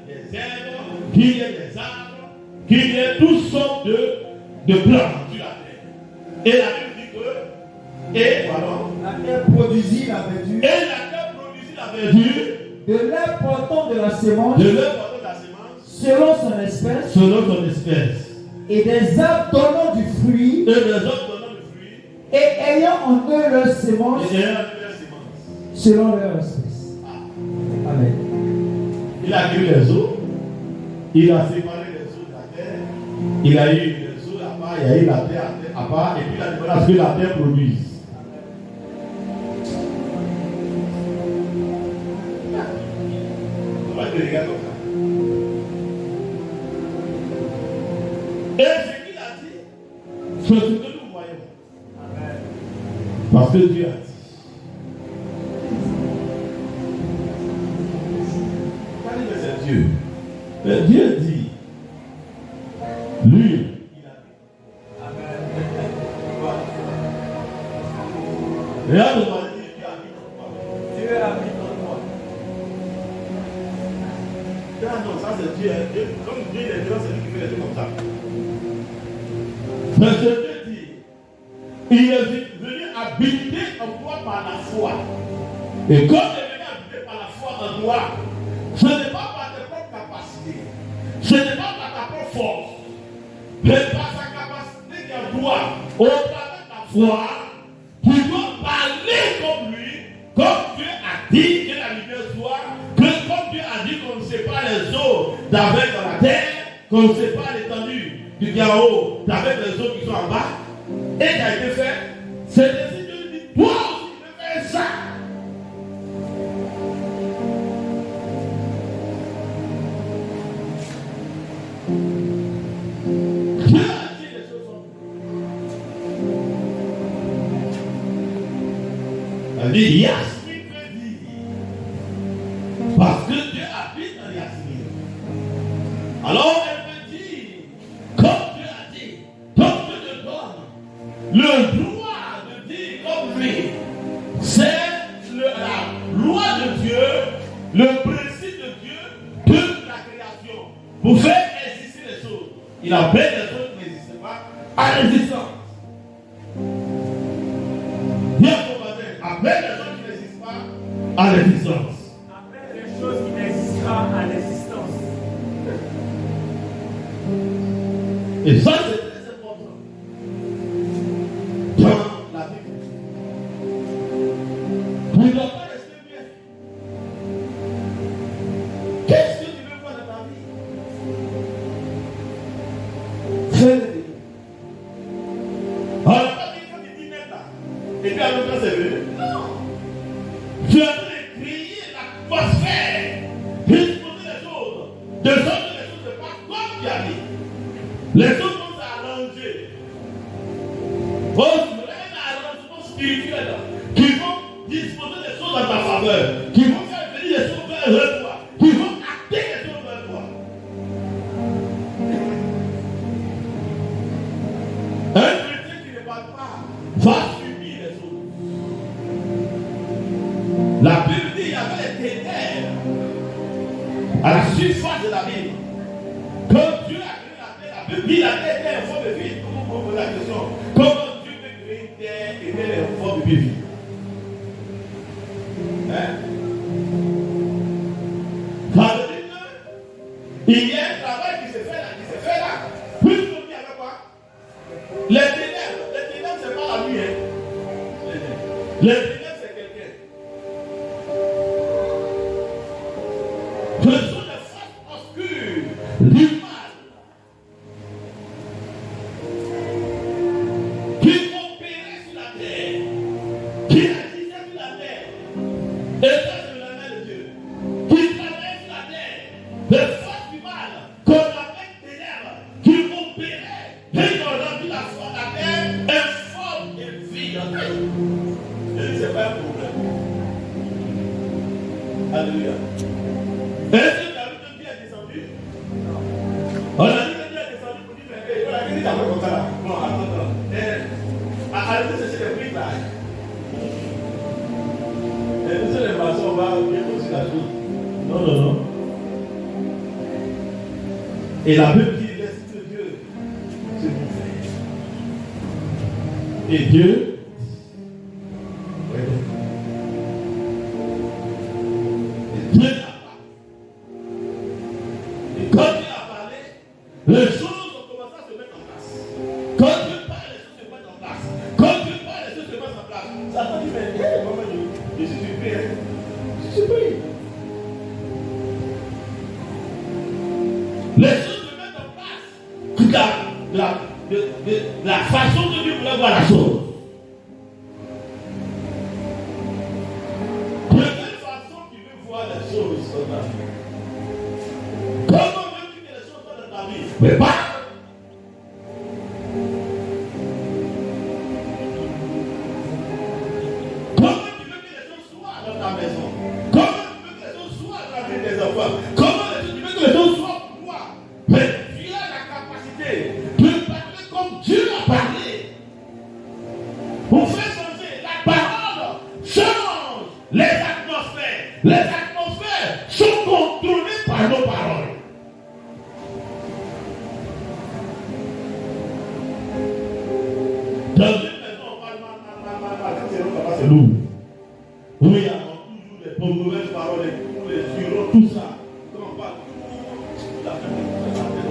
des herbes, qu'il y ait des arbres, qu'il y ait toutes sortes de plantes sur la terre. Et la Bible dit que, et voilà, La terre produisit la verdure. et la terre produisit la verdure De l'arbre portant de la sémence de l'œuvre de la sémence selon son espèce. selon son espèce. Et des arbres donnant du fruit Et les autres donnant le fruit, et ayant en eux leur sémence et ayant leur sémence. selon leur espèce. Amen. Il a créé les eaux, il a séparé les eaux de la terre, il a eu les eaux à part, il a eu la terre à part, et puis il a demandé à ce que la terre produise. On va te regarder comme ça. Et ce qu'il a dit, c'est ce que nous voyons. Parce que Dieu a dit. C'est Dieu. Mais Dieu dit, lui, il a dit. Regarde le mari, Dieu habite en toi. Dieu habite en toi. Non, ça c'est Dieu. Comme Dieu est grand, c'est lui qui fait les choses comme ça. Mais ce Dieu dit, il est venu habiter en toi par la foi. Et comme il est venu habiter par la foi en toi, ce n'est pas par tes propres capacités, ce n'est pas par ta propre force, mais par sa capacité qui est en toi, au travers de ta foi, tu dois parler comme lui, comme Dieu a dit que la lumière soit, que comme Dieu a dit qu'on ne sépare les eaux d'avec dans la terre, qu'on ne sépare l'étendue du chaos d'avec les eaux qui sont en bas, et qui a été fait, c'est ainsi que Dieu dit, toi aussi tu peux faire ça. Dieu a dit les choses sont. Elle dit Yasmine me dit. Parce que Dieu habite en Yasmine. Alors elle me dit, comme Dieu a dit, comme Dieu te donne le droit de dire comme lui. C'est la loi de Dieu, le principe de Dieu de la création. Pour faire exister les choses. Il appelle les choses qui n'existent pas à l'existence. Bien ton voisin, appelle les choses qui n'existent pas à l'existence. Appelle les choses qui n'existera à l'existence. Et ça, c'est très important dans la Bible. Tu ne dois pas rester bien. Qu'est-ce que tu veux voir dans ta vie? Fais-le déjà. On n'a pas dit quand tu dis net là, et puis à l'autre temps c'est venu. Non. Tu es en train de créer l'atmosphère, disposer les choses, de sorte que les choses ne passent comme tu as dit. Les choses vont s'allonger. Oh, un arrangement spirituel qui vont disposer des choses en ta faveur, qui vont faire venir des choses vers toi, qui vont acter des choses vers toi. Un chrétien qui ne parle pas va subir les choses. La Bible dit qu'il y avait des ténèbres à la surface de la Bible. Quand Dieu a créé la terre, la Bible dit la terre était en forme de vie. Comment vous posez la question? Comment Dieu peut créer une terre et qu'elle est en forme de vie? Hein? Ça veut dire qu'il y a un travail qui se fait là, Plus qu'on dit avec quoi? Les ténèbres, c'est pas la nuit. Hein? Les ténèbres, c'est quelqu'un. Ce sont des forces obscures, du mal, qui opéraient sur la terre, qui agissaient sur la terre. Et ça, c'est la main de Dieu. Qui travaillait sur la terre. Des forces du mal, qu'on appelle ténèbres, qui opéraient, et qui ont rendu la terre informe et vide. Et c'est pas un problème. Alléluia. Est-ce que Dieu est descendu? On a dit que Dieu est descendu pour dire, mais on a dit d'abord comme ça là. Non, attends. Arrêtez de chercher les briques là. Et nous sommes les maçons, on va bien aussi la chose. Non. Et la Bible dit, l'Esprit de Dieu, c'est mon frère. Et Dieu, les choses ont commencé à se mettre en place. Quand Dieu parle, les choses se mettent en place. Quand Dieu parle, les choses se mettent en place. Satan dit, mais je suis surpris. Je suis surpris. Les choses se mettent en place. La façon dont Dieu voulait voir la chose. De quelle façon tu veux voir les choses dans ta vie? Comment veux-tu que les choses soient dans ta vie? Mais pas. Comment tu veux que les choses soient dans ta maison? Comment tu veux que les choses soient dans la vie des enfants? Comment tu veux que les choses soient pour toi? Mais tu as la capacité de parler comme Dieu a parlé. Pour faire changer, la parole change les atmosphères. Les atmosphères sont contrôlées par nos paroles. Dans une maison, on parle mal, quand c'est lourd, c'est lourd. Oui, il y a toujours des mauvaises paroles, les jurons, tout ça. Quand on parle,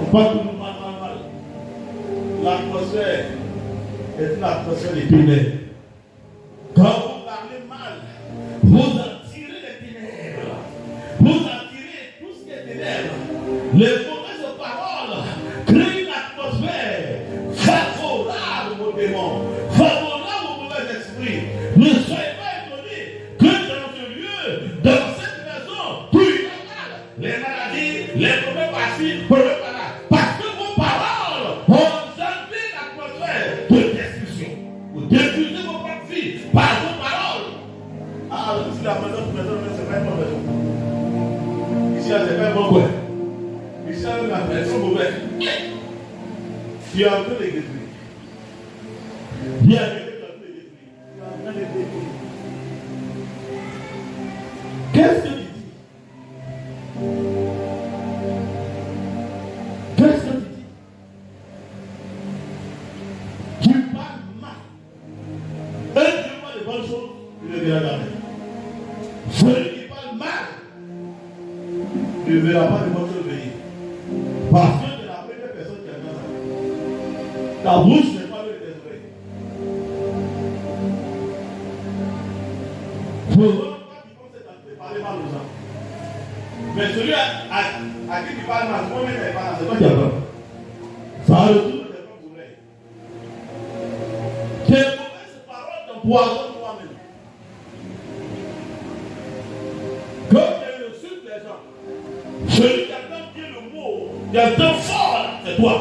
on parle tout mal. L'atmosphère est une atmosphère de ténèbres. Quand vous parlez mal, vous attirez les ténèbres. Vous attirez tout ce qui est ténèbres. Les mauvaises paroles créent une atmosphère favorable aux démons, favorable aux mauvais esprits. Ne soyez pas étonnés que dans ce lieu, dans cette maison, tout est mal. Les maladies, les problèmes passifs, problèmes par-là. Parce que vos paroles ont engendré l'atmosphère de destruction. Vous détruisez vos propres vies par vos paroles. Ah, si la maison, c'est pas une bonne maison. Ici, c'est pas un bon coin. Ici, la maison mauvaise. Tu es en train de détruire. Bien, tu es en train de détruire. Tu es en train de détruire. Qu'est-ce que tu dis? Qu'est-ce que tu dis? Tu parles mal. Et tu parles de bonnes choses, tu ne verras jamais. Celui qui parle mal ne verra pas de votre veille. Parce que c'est la première personne qui a fait ça. Ta bouche n'est pas le désolé. Souvent, quand tu penses que parler mal aux gens. Mais celui à qui tu parles mal, moi-même, c'est toi qui as peur. Ça retourne des fois pour l'œil. Tes mauvaises paroles t'empoisonnent toi-même. Quand tu insultes les gens, celui qui entend bien le mot, qui entend fort, c'est toi.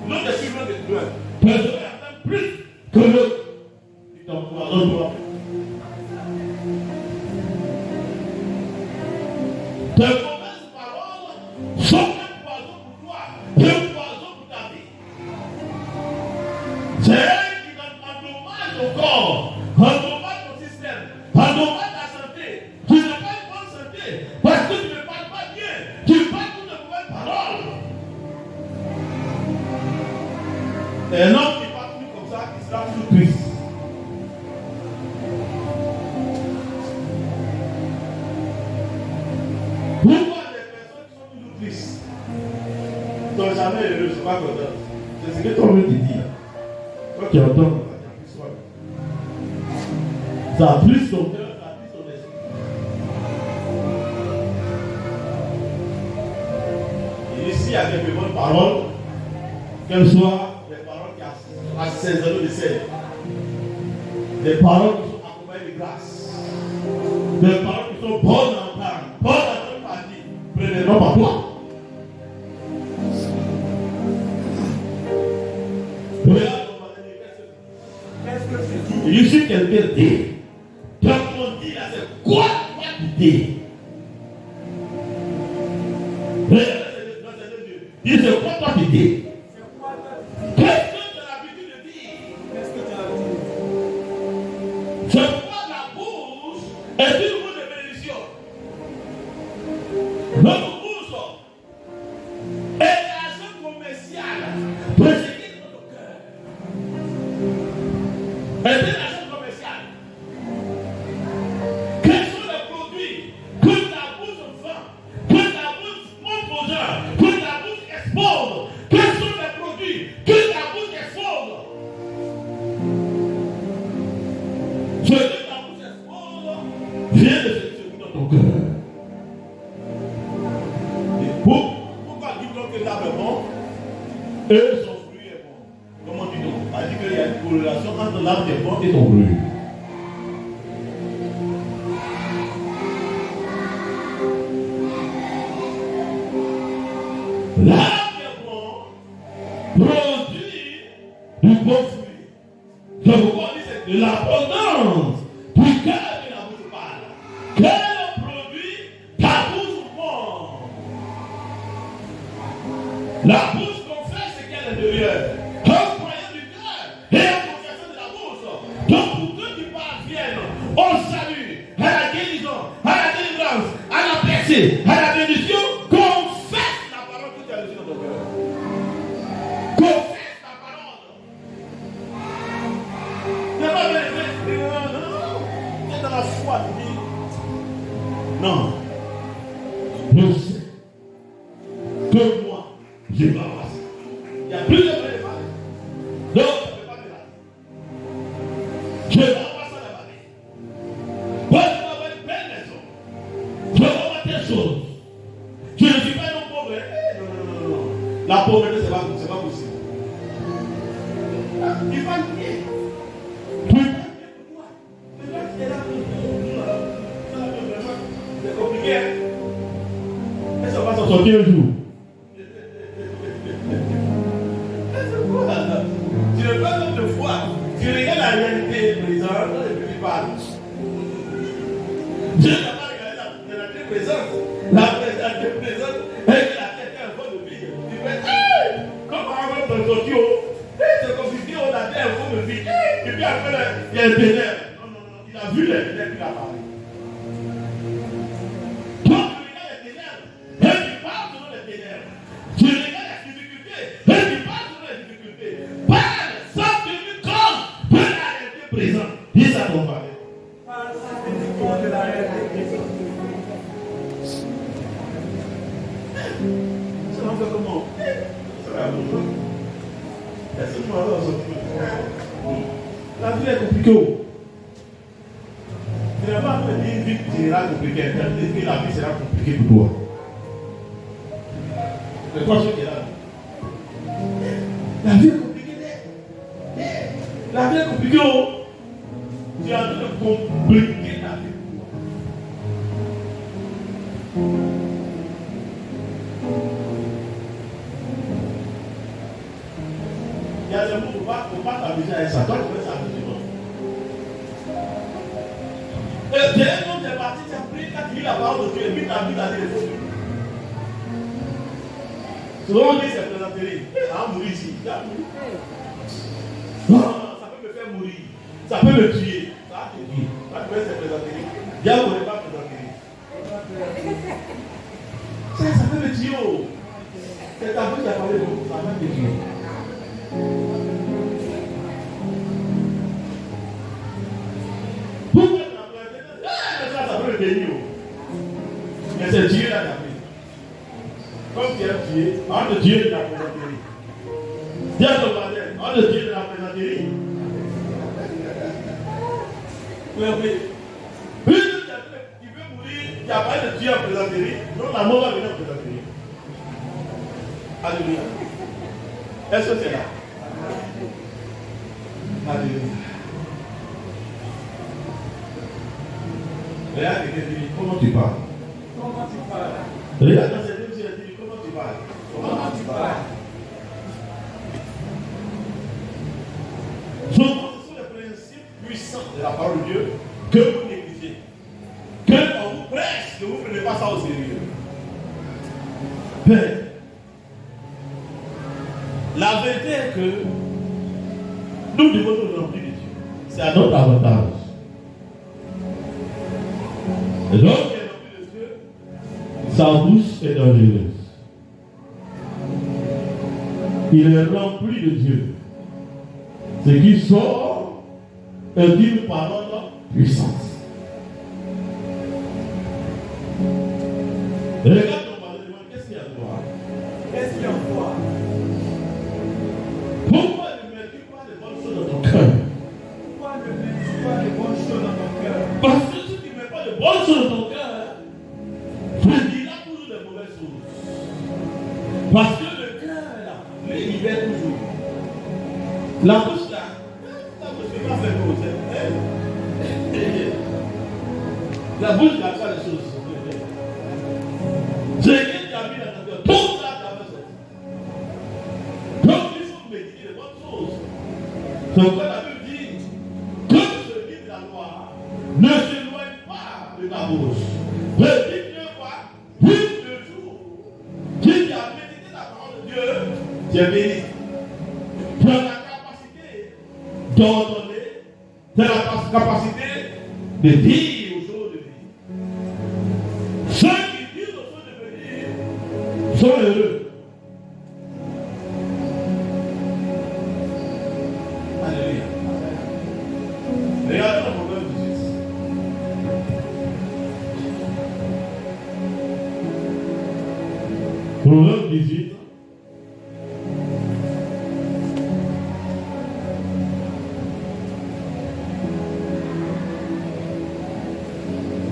L'autre est suivant de toi. Mais celui qui entend plus que l'autre, il t'empoisonne toi-même. Tes mauvaises paroles sont un poison pour toi et un poison pour ta vie. C'est elle qui endommage ton corps, endommage ton système, endommage ta santé. Tu n'as pas une bonne santé parce que tu ne parles pas bien. Tu parles toutes de mauvaises paroles. Un homme qui parle plus comme ça, il sera plus triste. Pourquoi les personnes qui sont toujours tristes ne sont jamais heureuses, ne sont pas contentes? C'est ce que ton homme te dit là. Toi qui entends, ça attriste ton cœur, ça attriste ton esprit. Et ici, il y a quelques bonnes paroles, qu'elles soient des paroles qui assaisonnent de sel, des paroles qui sont accompagnées de grâce, des paroles qui sont bonnes à entendre, bonnes à entendre par dire, prenez-le par toi. Je suis quelqu'un dit. Quand on dit là, c'est quoi tu dis? Dis, c'est quoi toi tu dis? Qu'est-ce que tu as l'habitude de dire? C'est quoi la bouche est une bouche de bénédiction. Notre bouche est l'agent commercial pour sécuriser notre cœur. C'est un agent commercial. Quels sont les produits que ta bouche vend, que ta bouche montre aux gens, que ta bouche expose? Quels sont les produits que ta bouche expose? Ce que ta bouche expose vient de se trouver dans ton cœur. Et pourquoi dit-on que l'arbre est bon et son fruit est bon? Comment dit-on? On dit qu'il y a une corrélation entre l'arbre qui est bon et ton fruit. L'arbre qui est bon produit du bon fruit. C'est pourquoi on dit que c'est de l'abondance du cœur que la bouche parle. Quel produit ta bouche montre? La bouche confesse ce qu'il y a à l'intérieur. Un croyant du cœur et un confesseur de la bouche. Donc pour ceux qui parviennent au salut, à la guérison, à la délivrance, à la percée, à la bénédiction, confesse la parole que tu as reçue dans ton cœur. Confesse la parole. Tu n'as pas bien non. C'est dans la foi, tu dis. Non. Je sais que moi, je vais avoir ça. Il y a plusieurs éléments. Donc, je ne peux pas me la. Je vais avoir ça dans ma vie. Moi, je vais avoir une belle maison. Je vais avoir telle chose. Je ne suis pas un homme pauvre. Non. La pauvreté, c'est pas possible. Il va le dire. Tu vas le dire pour toi. Mais là, tu es là pour c'est compliqué. Est-ce qu'on va s'en sortir un jour? Tu ne peux pas de foi. Tu regardes la réalité présente et puis tu parles. Dieu n'a pas regardé la réalité présente. La réalité présente est que la tête est en forme de vie. Tu fais, comme par exemple dans Tokyo, c'est comme si on a fait un forme de vie. Et puis après, il y a un ténèbre. Non. Il a vu les ténèbres, il a parlé. Toi, tu regardes les ténèbres et tu parles selon les ténèbres. Tu regardes les difficultés et tu parles selon les difficultés. Parle sans tenir compte de la réalité présente. Dis ça ton père. Parle sans tenir compte de la réalité présente. Ça va faire comment? Ça va bonjour. Est-ce que tu m'as sorti? La vie est compliquée. Tu n'as pas fait une vie qui sera compliquée. Tu as dit que la vie sera compliquée pour toi. C'est quoi ce qui est là? La vie est compliquée. La vie est compliquée. Tu es en train de compliquer la vie. Il y a des mots pour ne pas t'amuser avec ça. Toi, tu peux s'amuser. Et dès que tu es parti, tu as pris, tu as dit la parole de Dieu, et puis tu as vu la téléphone. Souvent on dit c'est plaisanterie. Ah, mourir ici. Il a mouru. Non, ça peut me faire mourir. Ça peut me tuer. Ça va te tuer. Ça peut être plaisanterie. Dieu ne connaît pas plaisanterie. Ça peut me tuer. C'est ta bouche qui a parlé de vous. Ça va te tuer. Pourquoi tu as plaisanterie? Ça peut me bénir. Mais c'est Dieu là qui a pris. Comme tu es tué, en de Dieu de la plaisanterie. Dis à ton baptême, en de Dieu de la plaisanterie. Oui. Puis tu veux mourir, tu n'as pas de Dieu en plaisanterie, donc la mort va venir en plaisanterie. Alléluia. Est-ce que c'est là? Alléluia. Regarde quelqu'un dit, comment tu parles? Comment tu parles? Regarde dans cette émission, elle dit, comment tu parles? Comment tu parles? Ce sont les principes puissants de la parole de Dieu que vous négligez. Qu'on vous prêche, que vous ne prenez pas ça au sérieux. Père, la vérité est que nous devons nous remplir de Dieu. C'est à notre avantage. Et donc, sa bouche est dangereuse. Il est rempli de Dieu. Ce qui sort est une parole puissante. Regarde ton parole, qu'est-ce qu'il y a en toi? Qu'est-ce qu'il y a en toi? Pourquoi ne mets-tu pas les bonnes choses dans ton cœur? Pourquoi ne mets-tu pas les bonnes choses dans ton cœur? Parce que si tu ne mets pas de bonnes choses dans ton cœur, parce que le cœur là, lui, il libère toujours. La bouche là, la bouche ne peut pas faire cause. La bouche n'a pas les choses. C'est ce qui a mis dans ton cœur. Tout ça, tu as fait. Donc il faut méditer les bonnes choses. C'est pourquoi la Bible dit que ce livre de la loi ne s'éloigne pas de ta bouche. Le livre de quoi? Vive le jour. Qui a médité la parole de Dieu, tu es béni. Tu as la capacité d'ordonner, tu as la capacité de dire aux choses de venir. Ceux qui disent aux choses de venir sont heureux. Alléluia. Regardez le problème de Jésus. Proverbe 18.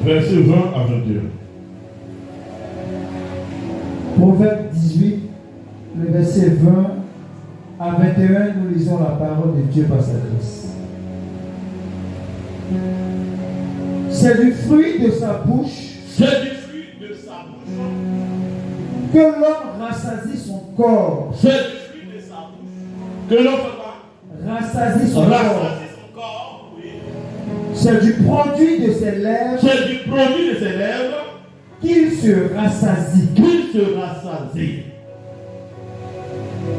Verset 20 à 21. Proverbe 18, le verset 20 à 21, nous lisons la parole de Dieu par sa grâce. C'est du fruit de sa bouche. C'est du fruit de sa bouche. Que l'homme rassasie son corps. C'est du fruit de sa bouche. Que l'homme rassasie son corps. Oui. C'est du produit de ses lèvres. C'est du produit de ses lèvres. Qu'il se rassasie. Qu'il se rassasie.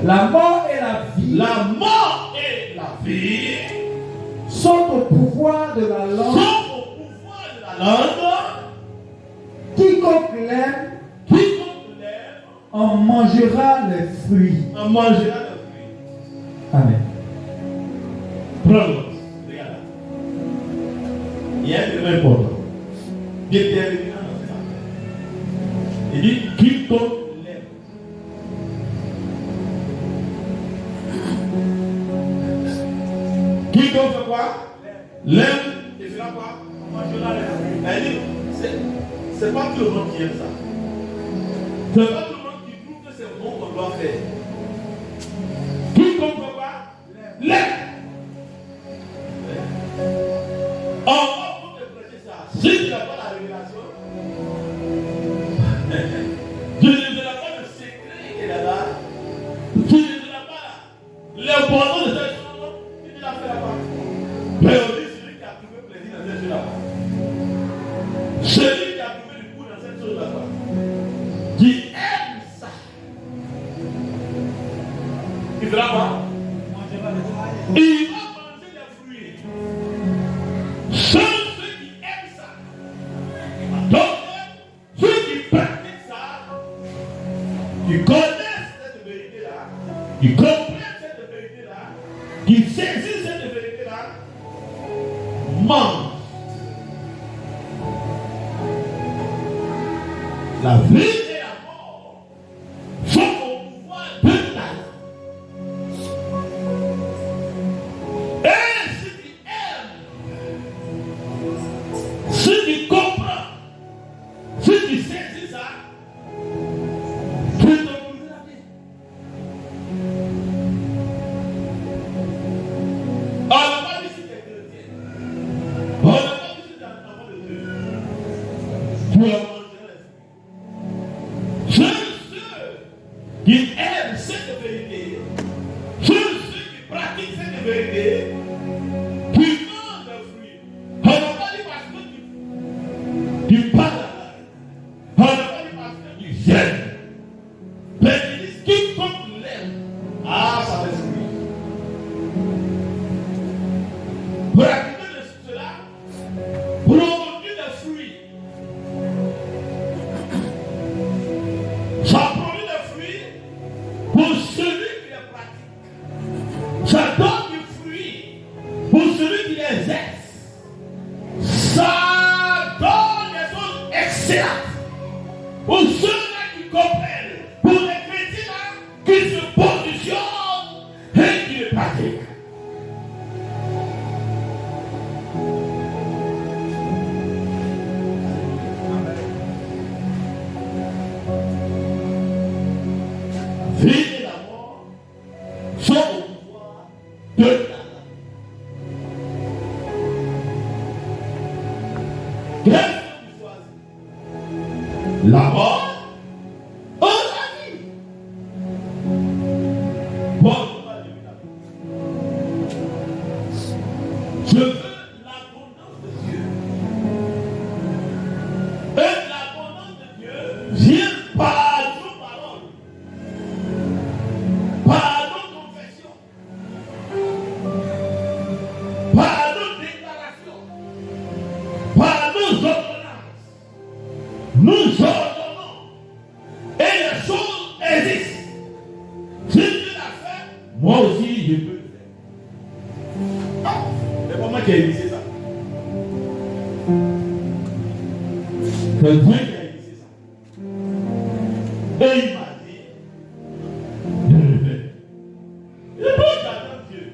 La mort et la vie. La mort et la vie sont au pouvoir de la langue. Sont au pouvoir de la langue. Quiconque l'aime en mangera les fruits. En mangera les fruits. Amen. Prends l'autre. Regarde. Il y a un élément important. Déterminant dans cela. Il dit quiconque l'aime. L'aime, et fera quoi? Elle dit, c'est pas tout le monde qui aime ça. C'est pas tout le monde qui trouve que c'est bon qu'on doit faire. Qui comprend pas? L'aime. On va vous te prêcher ça. Si tu n'as pas la révélation, tu ne verras pas le secret qui est là-bas. Tu ne verras pas l'importance de cette chose. Tu ne la feras pas. Mais on dit celui qui a trouvé plaisir dans cette chose-là. Celui qui a trouvé du goût dans cette chose-là. Qui aime ça. Il fera pas. Il va manger des fruits. Seuls ceux qui aiment ça. Donc, ceux qui pratiquent ça, qui connaissent cette vérité-là, qui comprennent cette vérité-là, qui saisissent cette vérité-là, mangent. La vie et la mort sont au pouvoir de la. Et ceux qui aiment, ceux qui comprennent, ceux qui saisissent ça, tu te bouges la vie. On n'a pas dit si tu es chrétien. On n'a pas dit si tu es un enfant de Dieu. Tu as mangé les fruits. Ceux qui aiment cette vérité, ceux qui pratiquent cette vérité, qui mangent les fruits. On n'a pas dit parce que tu parles la langue. On n'a pas dit parce que tu gênes. Mais ils disent quiconque l'aime. Ah, ça fait fruit. Pratiquer cela produit des fruits. Ça produit des fruits pour celui qui les pratique. Ça donne du fruit pour celui qui les exerce. Ça donne des choses excellentes pour ceux-là qui comprennent, pour les chrétiens qui se positionnent et qui les pratiquent. Vie et la mort sont au pouvoir de la langue. Qu'est-ce que tu choisis? La mort ou la vie? Bon, je veux l'abondance de Dieu. Et l'abondance de Dieu vient par nos paroles. Par nos confessions, par nos déclarations, par nos ordonnances, nous ordonnons et les choses existent. Si Dieu l'a fait, moi aussi je peux le faire. Ah, c'est pas moi qui ai initié ça. C'est Dieu qui a initié ça. Et il m'a dit de le faire. Et donc j'attends Dieu.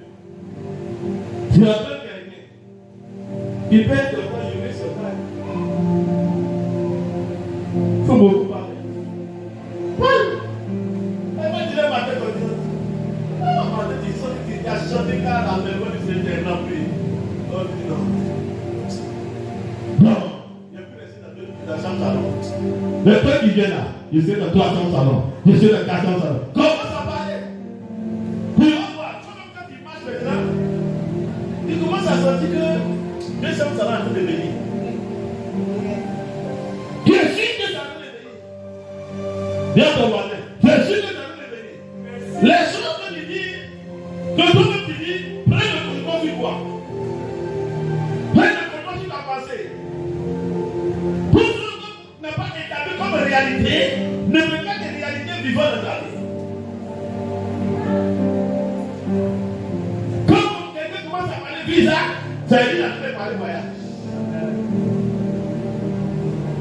Tu attends quelqu'un qui peut être toi, je vais se faire. Il faut beaucoup parler. Oui. Et moi, je l'ai maté comme ça. Non, maman, tu as chanté car la maison du Seigneur n'a plus. Oh, dis non. Non. Il n'y a plus resté dans la chambre salon. Les trucs qui viennent là, je suis dans 3 chambres salon. Je suis dans 4 chambres salon. Comment ça paraît? Tu vas voir, quand il marche maintenant, il commence à sentir que 2 chambres salon en train de venir. Je suis que ça va venir. Viens te voir. Je suis que ça va venir. Les choses que tu dis, que toi-même tu dis, prends le contrôle sur toi. Prends le contrôle sur ta pensée. Tout ce que n'est pas établi comme réalité ne peut pas être réalité vivante dans ta vie. Quand quelqu'un commence à parler bizarre, ça veut dire qu'il a fait parler voyage.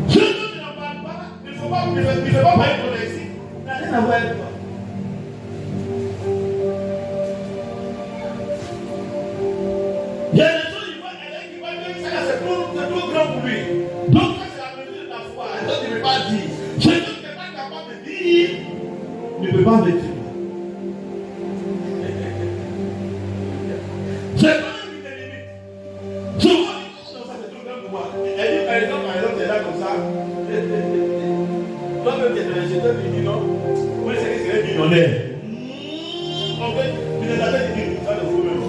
Si tu n'en parles pas, il ne faut pas parler pour les signes. Ça n'a rien à voir avec toi. Il y a des choses, il voit quelqu'un compris. Donc, quand c'est la mesure de ta foi, toi, tu ne peux pas dire. Ce que tu n'es pas capable de dire, tu ne peux pas le dire. C'est quand même une limite. Souvent, on dit non, ça c'est tout même pour moi. Elle dit par exemple, tu es là comme ça. Toi-même, tu es dans les jetons, tu dis non. Oui, c'est que c'est un millionnaire. En fait, tu n'es pas dit ça de vous-même.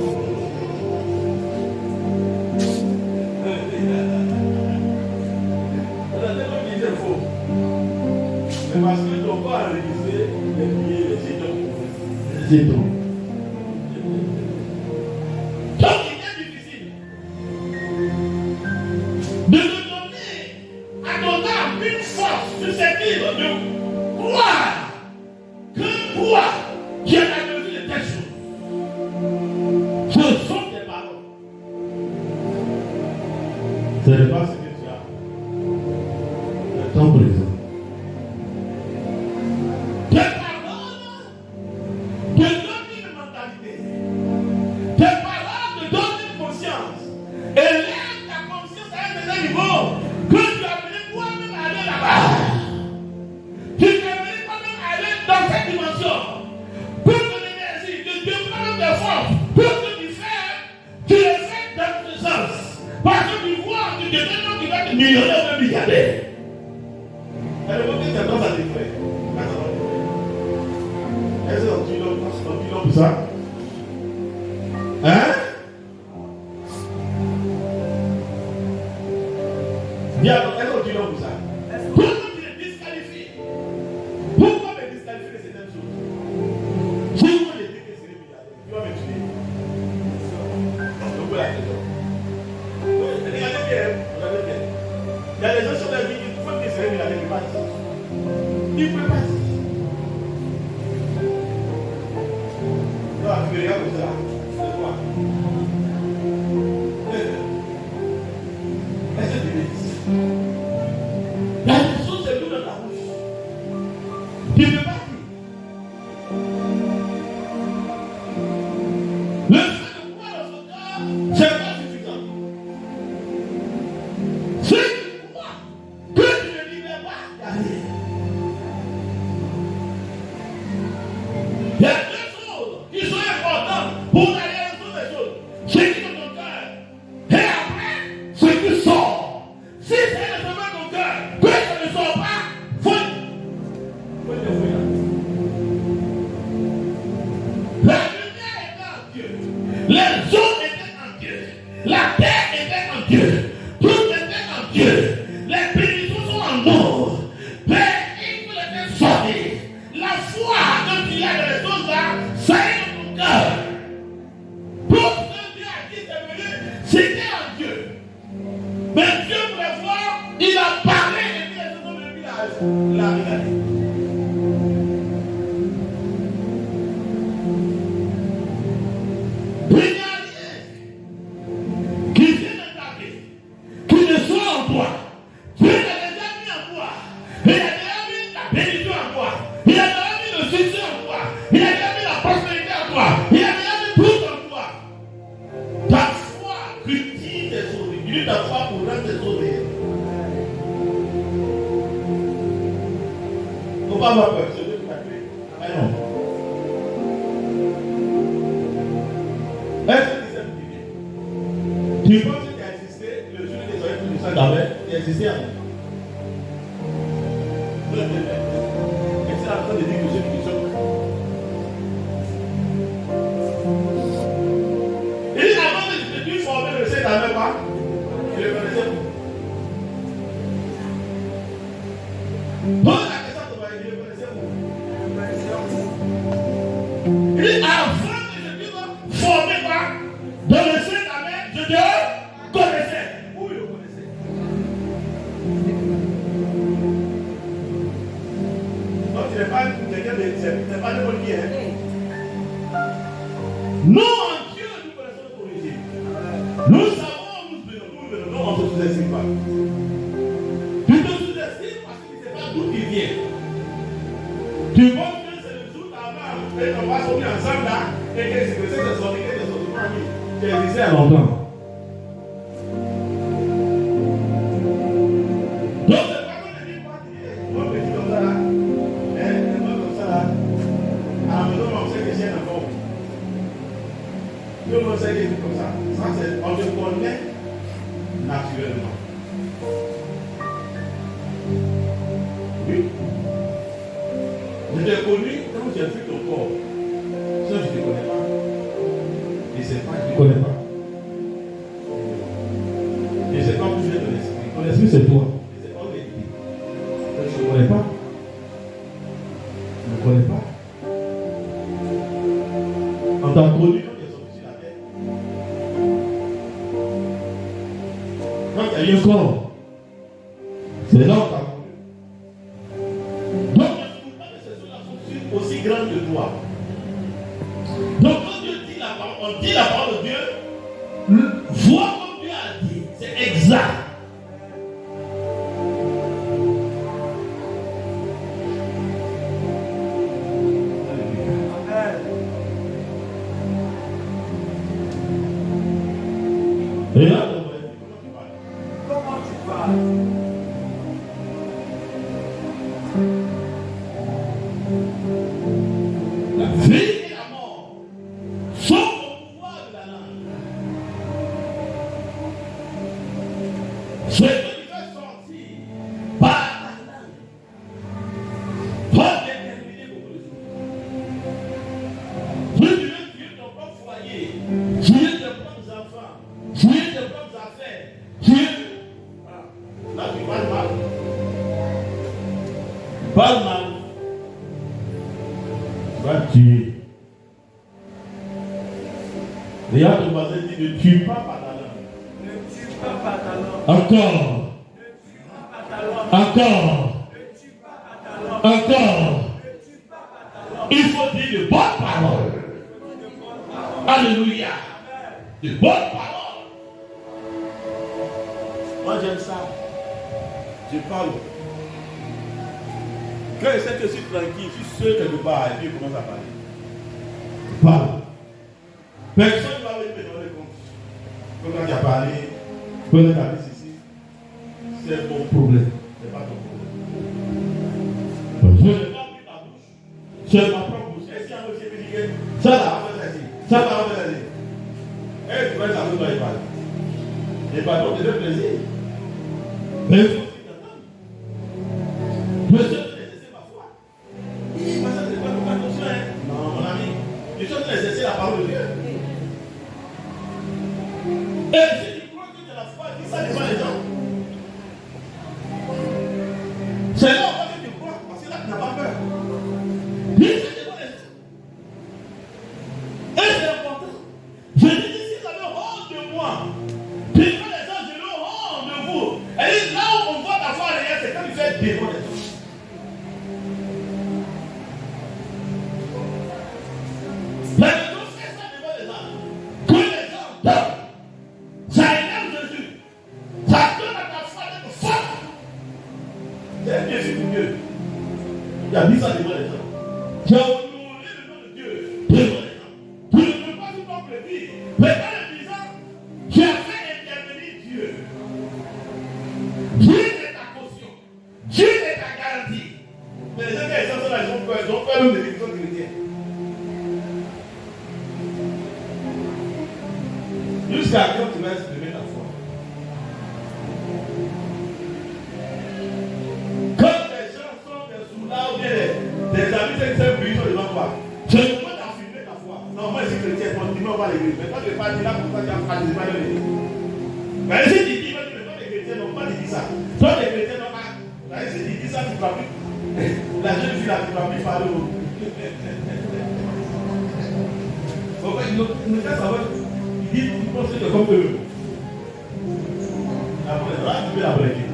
C'est faux. Mais parce que ton corps a réalisé les billets, les jetons. Les jetons. Donc il est difficile de te donner à ton âme une force susceptible de croire qu'un poids qui est la mesure de telle chose. Ce sont tes paroles. Ce n'est pas ce que tu as. Le temps présent. Tes paroles te donnent une mentalité. Tes paroles te donnent une conscience. Élève ta conscience à un certain niveau que tu as appelé toi-même à aller là-bas. Tu t'es appelé toi-même à aller dans cette dimension. Pour ton énergie, de développer tes forces, pour que tu les fais dans ce sens. Parce que tu vois, tu te demandes qu'il va te millionnaire ou un milliardaire. Elle veut que c'est dans sa défaite. Est-ce que tu l'as pour ça? Hein? Bien, est-ce que tu l'as pour ça? Pourquoi tu les disqualifies? Pourquoi me disqualifier de certaines choses? Si vous voulez dire que c'est les milliardaires, tu vas me tuer. Donc, voilà la question. Regardez bien. Il y a des gens sur la vie qui font que c'est les milliardaires qui partent. Ils ne peuvent pas dire. Non, tu me regardes comme ça. C'est quoi? Est-ce que tu me dis? La chose c'est tout dans ta bouche. Tu ne peux pas dire. Le fait de croire dans son cœur, c'est pas suffisant. Si tu crois que tu ne libères pas, il n'y a rien. Il y a deux choses qui sont importantes pour aller résoudre les choses. Ce qui est dans ton cœur. Et après, ce qui sort. Si c'est le chemin de ton cœur, que ça ne sort pas, faut. La lumière était en Dieu. Les eaux étaient en Dieu. La terre était en Dieu. Tout était en Dieu. Les bénédictions sont en nous. Père, il faut les faire sortir. La foi que tu as dans les choses là, ça est dans ton cœur. Tout ce que Dieu a dit, c'est venu, c'était en Dieu. Mais Dieu voulait voir, il a parlé et puis les choses de lui l'a regardé. Il n'y a rien qui vient de ta vie, qui ne soit en toi. Dieu l'a déjà mis en toi. Il a déjà mis la bénédiction en toi. Il a déjà mis le succès en toi. Il a déjà mis la prospérité en toi. Il a déjà mis tout en toi. Ta foi cultive tes choses. Utilise ta foi pour rendre tes choses réelles. Il ne faut pas avoir peur. C'est Dieu qui t'a créé. Ah non. Est-ce que tu sais qui vient? Tu penses qu'il a existé le jour des oreilles du sang d'Abel? Il a existé avant. Et c'est en train de dire que ceux qui sont. Il dit avant de lui former le sein d'Abel, pas? Il le connaissait. Pose la question à ton mari, il le connaissait. Il dit avant que je puisse former quoi? Dans le sein d'Abel, je te connaissais. Où il le connaissait? Donc tu n'es pas quelqu'un de bon qui est. Nous, en Dieu, nous connaissons notre origine. Nous savons où nous venons. Non, on ne se sous-estime pas. Tu te sous-estimes parce que tu ne sais pas d'où il vient. Tu penses que c'est le jour d'avant et qu'on va sortir ensemble là et que c'est que c'est sorti, que c'est sorti pour lui. Tu es ici à longtemps. Oui. Je t'ai connu quand j'ai vu ton corps. Ça, je ne te connais pas. Et c'est pas que je ne te connais pas. Et c'est comme tu es de l'esprit. Ton esprit, c'est toi. Et c'est pas l'esprit. Donc, je ne connais pas. Je ne connais pas. On t'a connu quand tu es sorti sur la terre. Quand tu as eu un corps, c'est là où tu as connu. Donc, ne trouve pas que ce soit la fonction aussi grande que toi. Donc, quand Dieu dit la parole, on dit la parole de Dieu, vois comme Dieu a dit, c'est exact. Et là, Comment tu parles? la vie et la mort sont au pouvoir de la langue. Ce que tu fais sortir par la langue va déterminer beaucoup de choses. Si tu veux tuer ton propre foyer, tuer tes propres enfants, tuer tes propres affaires, tuer. Voilà. Là, tu parles mal. Parle mal. Tu vas tuer. Regarde ton voisin dit ne tue pas par ta langue. Ne tue pas par ta langue. Encore. Ne tue pas par ta langue. Encore. Ne tue pas par ta langue. Encore. Ne tue pas par ta langue. Il faut dire de bonnes paroles. De bonnes paroles. Alléluia. Amen. De bonnes paroles. Moi j'aime ça. Je parle. Quand je sais que je suis tranquille, je suis seul quelque part, et puis je commence à parler. Je parle. Personne ne va venir me donner compte. Quand tu as parlé, quand tu as parlé ici, c'est mon problème. C'est pas ton problème. Je n'ai pas pris ta bouche. C'est ma propre bouche. Est-ce qu'il y a un monsieur qui dit que ça là, on va faire ça. Ça là, on va faire ça. Et tu vas savoir quand il parle. Et par contre, c'est un plaisir. Mais il faut aussi t'entendre. Monsieur, tu as exercé ma foi. Il dit, mais ça, c'est pas pour attention, hein. Non, mon ami. Tu dois exercer la parole de Dieu. Et si tu crois que tu as la foi, dis ça devant les gens. C'est là où tu crois, parce que là, tu n'as pas peur. Dis ça devant les gens. Et c'est important. Je dis, si vous avez honte de moi, puis quand les gens, je leur honte de vous. Et dit, là où on voit ta foi derrière, c'est quand tu fais devant les gens. Mais quand tu fais ça devant les gens, que les gens dorment, ça énerve Jésus. Ça donne à ta foi d'être forte. C'est un défi pour Dieu. Il a dit ça devant les gens. Tu as honoré le nom de Dieu devant les gens. Tu ne peux pas tout ton plaisir. Mais dans le disant, tu as fait intervenir Dieu. Dieu est ta caution. Dieu est ta garantie. Mais les gens qui sont là, ils ont peur même des élections chrétiennes. Jusqu'à quand tu vas exprimer ta foi. Quand les gens sont des soulards ou bien des amis qui sont brillants devant toi, tu ne peux pas t'affirmer ta foi. Non, moi je suis chrétien, moi je dis on va à l'église. Mais quand tu pas dit là pour ça, tu as participé à l'église. Mais si tu dis, mais toi les chrétiens n'ont pas dit ça. Toi les chrétiens n'ont pas. Si tu dis ça, tu ne vas plus. La jeune fille là, tu ne vas plus parler au. Il dit, tu penses que comme eux. Après, là, tu peux la breaker.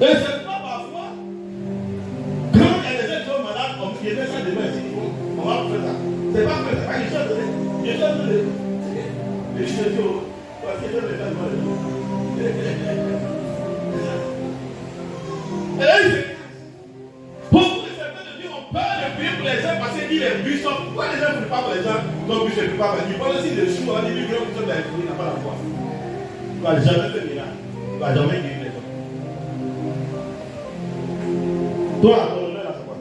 Et c'est pas parfois, quand il y a des gens qui sont malades, on fait ça demain ici, on va faire ça. C'est pas que c'est pas quelque chose de les gens de les choses, parce que je vais faire mal. Et là, beaucoup de certains de Dieu ont peur de prier pour les gens parce qu'ils disent les buts sont. Pourquoi les gens ne prient pas pour les gens? Ton but ne prie pas. Ils parlent aussi de choux, on dit que les gens qui sont dans les foyers n'ont pas la foi. Tu ne vas jamais faire miracle. Tu ne vas jamais guérir les gens. Toi, ton honneur, là, c'est quoi?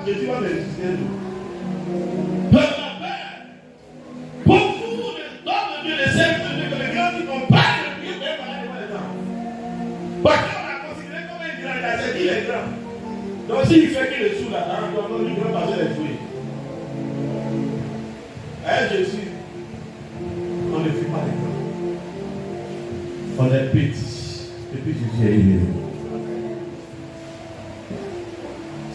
Jésus va ressusciter nous. Beaucoup de hommes de Dieu, les serviteurs de Dieu, que les grands qui n'ont pas de prier, mais pas devant les gens. Parce qu'on a considéré comme un grand, il a dit qu'il est grand. Donc s'il fait qu'il est sous là, on doit lui grand passer les jouer. Jésus, on ne fait pas les grands. On est petit. Et puis Jésus est élevé.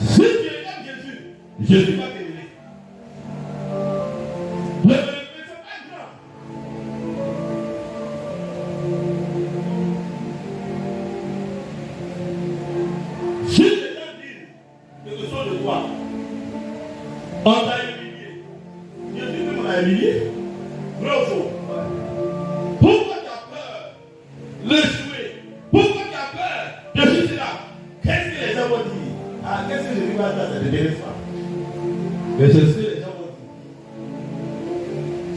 Si tu aimes Jésus, Jésus va t'aider. Ne fais pas grand. Si les gens disent quelque chose de toi, on t'a humilié. Dieu dit que on a humilié. Vrai ou faux? Pourquoi tu as peur de jouer? Pourquoi tu as peur de juste là? Qu'est-ce que les gens vont dire? Ah, qu'est-ce que Jésus va dire? Ça ne t'intéresse pas. Mais c'est ce que les gens vont dire.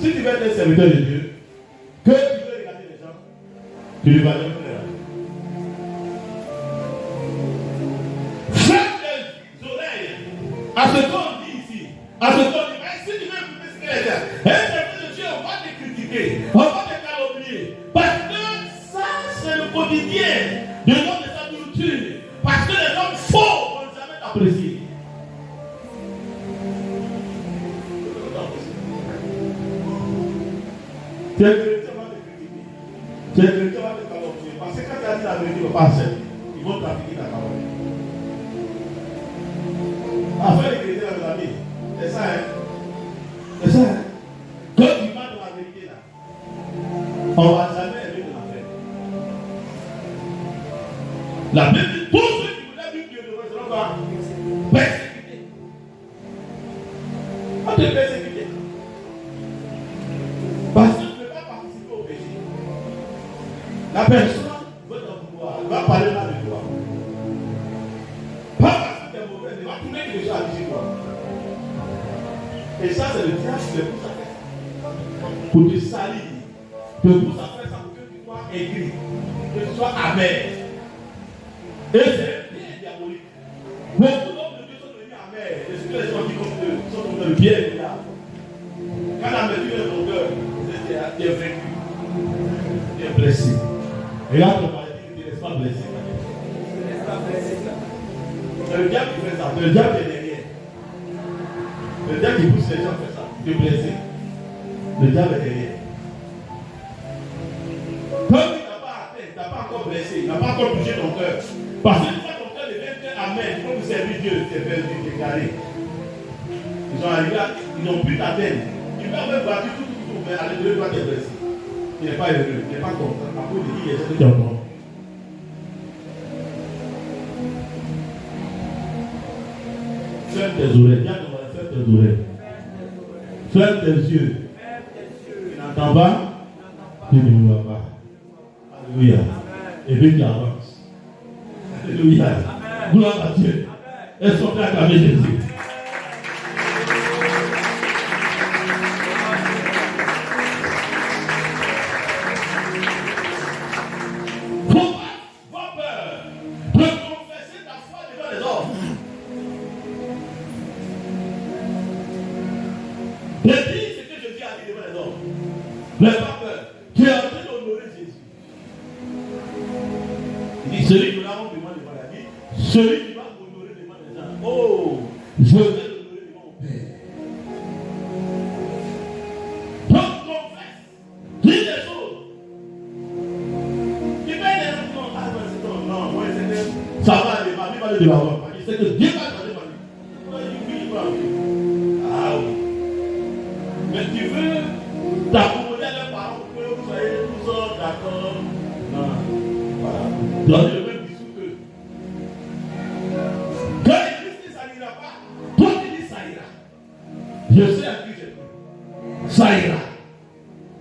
Si tu veux être un serviteur de Dieu, que tu veux regarder les gens, tu ne vas jamais les regarder. Ferme les oreilles à ce qu'on dit ici, à ce qu'on dit. Mais si tu veux écouter ce que les gens, un serviteur de Dieu, on va te critiquer, on va te calomnier. Parce que ça, c'est le quotidien de l'homme de sa nourriture. Parce que les hommes faux vont jamais t'apprécier. Tu es chrétien, va te critiquer. Tu es chrétien, va te calomnier. Parce que quand tu as dit la vérité, ils ne vont pas accepter. Ils vont trafiquer ta parole. Afin les chrétiens dans la vie, c'est ça, hein? C'est ça, hein? Quand tu vas dans la vérité, là, on ne va jamais aimer de la fête. La Bible dit, tous ceux qui voulaient vivre Dieu devant seront pas persécutés. On te persécuter. Parce que tu ne peux pas participer au péché. La personne veut t'en vouloir, elle va parler mal de toi. Pas parce que tu es mauvais, elle va trouver quelque chose à dire chez toi. Et ça, c'est le diable qui te pousse à faire ça. Pour te salir, te pousse à faire ça pour que tu sois aigri, que tu sois amer. Et c'est bien diabolique. Beaucoup d'hommes de Dieu sont devenus amers. Et ce que les gens qui sont dans le bien là. Quand la mesure est dans ton cœur, tu es vaincu. Tu es blessé. Regarde ton mari, tu ne te laisses pas blesser. C'est le diable qui fait ça. Le diable est derrière. Le diable qui pousse les gens à faire ça. Tu es blessé. Le diable est derrière. Quand tu n'as pas atteint, tu n'as pas encore blessé, tu n'as pas encore touché ton cœur. Parce que quand ton cœur devient amen, quand vous servez Dieu, c'est perdu, c'est carré. Ils sont arrivés là, ils n'ont plus d'atteindre. Ils peuvent même battre tout, mais à l'intérieur, toi, tu es blessé. Tu n'es pas heureux, tu n'es pas content. À cause de qui il y a ce que tu entends. Ferme tes oreilles, viens devant, ferme tes oreilles. Ferme tes yeux. Tu n'entends pas, tu ne vois pas. Alléluia. Et puis tu avances. Alléluia. Gloire à Dieu. Elles sont prêtes à acclamer Jésus. N'aie pas peur. Tu es en train d'honorer Jésus. Il dit, celui qui l'a honte devant les maladies, celui qui va honorer devant les gens. Oh, je vais l'honorer devant mon Père. Donc, confesse. Dis des choses. Tu fais des choses. Non, non, moi, ça va aller. Ma vie va aller de l'avant. C'est que Dieu va changer ma vie. Ah oui. Mais tu veux t'accommoder à leurs parents pour que vous soyez tous d'accord. Non. Voilà. Donnez le même discours que. Quand ils disent que ça n'ira pas, toi tu dis ça ira. Je sais à qui j'ai cru. Ça ira.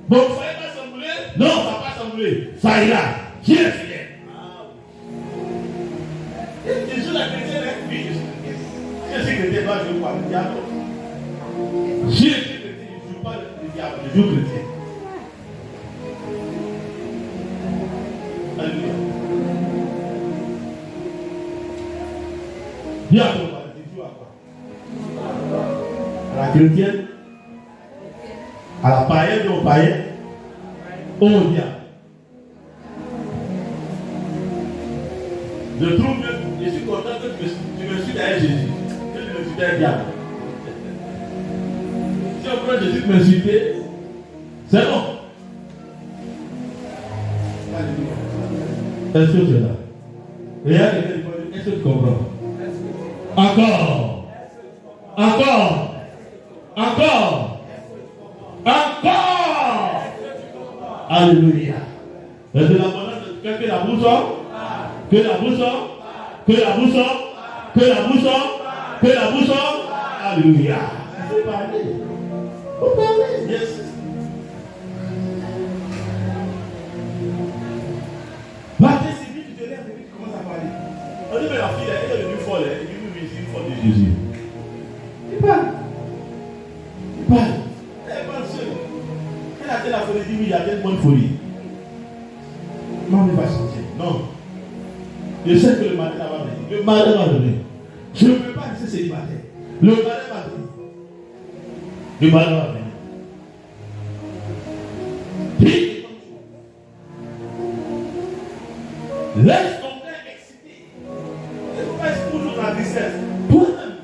Bon, vous ne savez pas s'embrouiller? Non, ça ne va pas s'embrouiller. Ça ira. Qui est fidèle? Ah oui. Je suis la chrétienne, oui, je suis chrétienne. Si je suis chrétien, moi je ne joue pas le diable. Si je suis chrétien, je ne joue pas le diable, je joue chrétien. Alléluia. Dis à ton mari, tu joues à quoi? chrétienne, à la païenne ou au païen, au diable. Je trouve que je suis content que tu me suis derrière Jésus, que tu me suis derrière le diable. Si on prend Jésus pour m'insulter, c'est bon. Est-ce que tu es là? Regarde, est-ce que tu comprends? Encore. Encore. Encore. Encore. Alléluia. Et de l'abondance de cœur que la bouche sort. Que la bouche sort. Que la bouche sort. Que la bouche sort. Que la bouche sort. Alléluia. Vous parlez. Vous parlez. Yes. Matin, c'est vite, tu te lèves et puis tu commences à parler. On dit, mais la fille, elle est devenue folle. Elle est devenue folle de Jésus. Il parle. Il parle. Elle parle seule. Elle a telle la folie, dit oui, il y a telle bonne folie. Non, ne va changer. Non. Je sais que le matin va venir. Le matin va venir. Je ne peux pas rester célibataire. Le matin va venir. Le matin va venir. Laisse ton cœur excité. Ne faut pas être toujours dans la tristesse. Toi-même,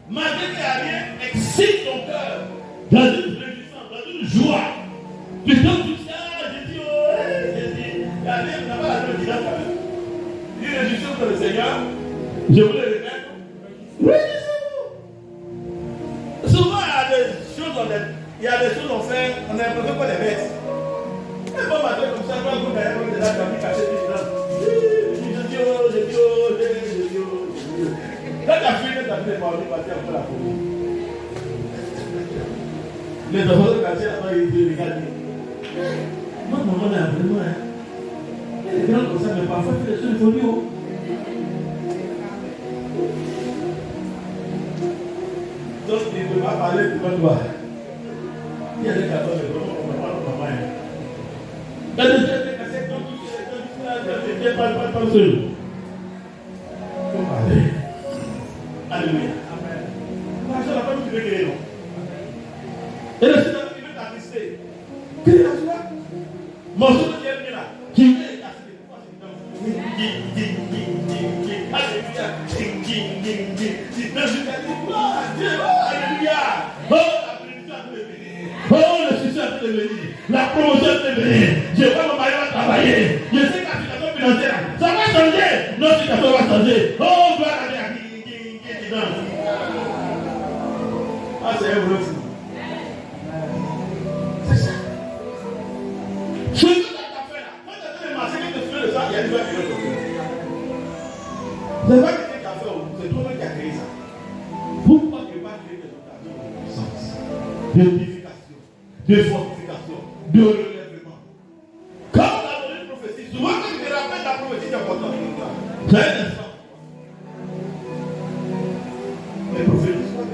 malgré qu'il n'y a rien, excite ton cœur dans une réjouissance, dans une joie. Tu te dis, j'ai dit, il y a rien, on n'a pas la même dire quand même. Une réjouissance pour le Seigneur, je vous le répète, réjouissez-vous. Souvent, il y a des choses on fait, on a l'impression qu'on les bête. Un bon matin comme ça, quand vous avez de la famille cachée, quand ta fille est partie, on est parti après la folie. Les enfants sont cachés après, ils regardent. Moi, maman est vraiment. Elle est grande comme ça, mais parfois, elle fait des choses de folie. Donc, il ne peut pas parler devant toi. Il y a des cadeaux, mais vraiment, on ne peut pas nous maman. Quand les gens sont cassés, quand tu sais, pas seul. Alléluia. Amen. La joie n'a pas nous créer, non? Et le Seigneur qui veut t'attrister. Quelle est la joie? Mon soeur qui est là, qui est cassé. Alléluia. Alléluia. Oh, le succès est venu. La promotion est venue. Je vois mon mari va travailler. Je sais que la situation financière, ça va changer. Notre situation va changer. Oh, gloire à Dieu. Ah, c'est un vrai fou. C'est ça. Ce que tu as fait là, quand tu as fait le marché, que tu fais le sang, il y a une voix qui est là. C'est pas quelqu'un qui a fait, c'est toi-même qui a créé ça. Pourquoi tu ne peux pas créer des occasions de puissance, d'édification, de fortification, de relèvement? Quand on a donné une prophétie, souvent quand tu te rappelles la prophétie, c'est important. C'est un instant. Mais prophétise quoi?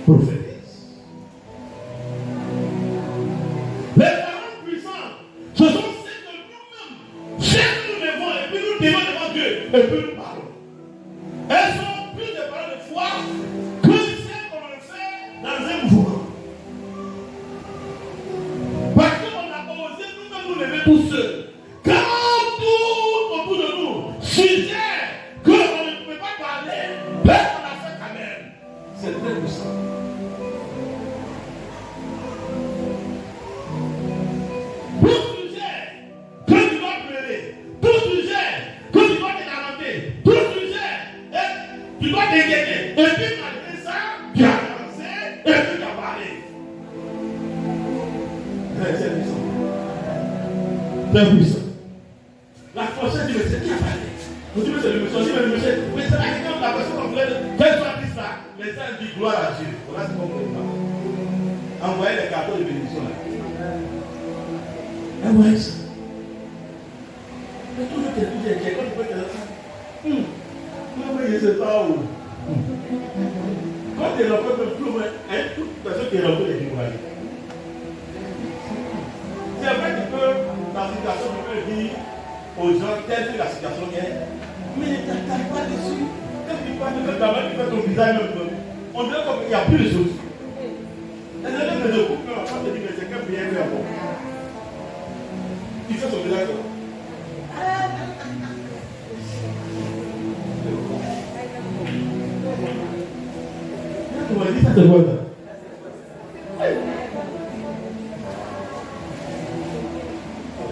Prophétise. Les paroles puissantes, ce sont celles de nous-mêmes. Celles que nous levons et puis nous devons devant Dieu et puis nous parlons. Elles sont plus des paroles de foi que celles qu'on le fait dans un mouvement. Parce qu'on a osé nous-mêmes nous lever tous seuls. Quand tout autour de nous suggère qu'on ne peut pas parler, mais on a fait quand même. C'est très puissant. Tout sujet que tu dois pleurer, tout sujet que tu dois te lamenter, tout sujet tu dois t'inquiéter. Et puis malgré ça, tu as avancé et puis tu as parlé. C'est puissant. C'est puissant. La prochaine du monsieur qui a parlé. Vous dites, c'est le monsieur, mais le monsieur, mais c'est la question de la personne en pleine. Quelle soit dit ça, mais ça dit gloire à Dieu. Voilà ce qu'on peut dire. Envoyez les cartons de bénédiction là. Envoyez ça. Mais tout le temps, quand tu peux te dire, comment il se parle? Quand tu es rencontres, toute personne qui est rencontre est découragée. C'est vrai que la situation peut dire aux gens telle que la situation est, mais ne t'attaque pas dessus. Quand tu parles de ta main, tu fais ton visage même. On dirait qu'il n'y a plus de choses. Les élèves de couple, quand on te dit, mais c'est qu'un bien fait bon. Il fait son visage. On m'a dit, ça c'est quoi ça?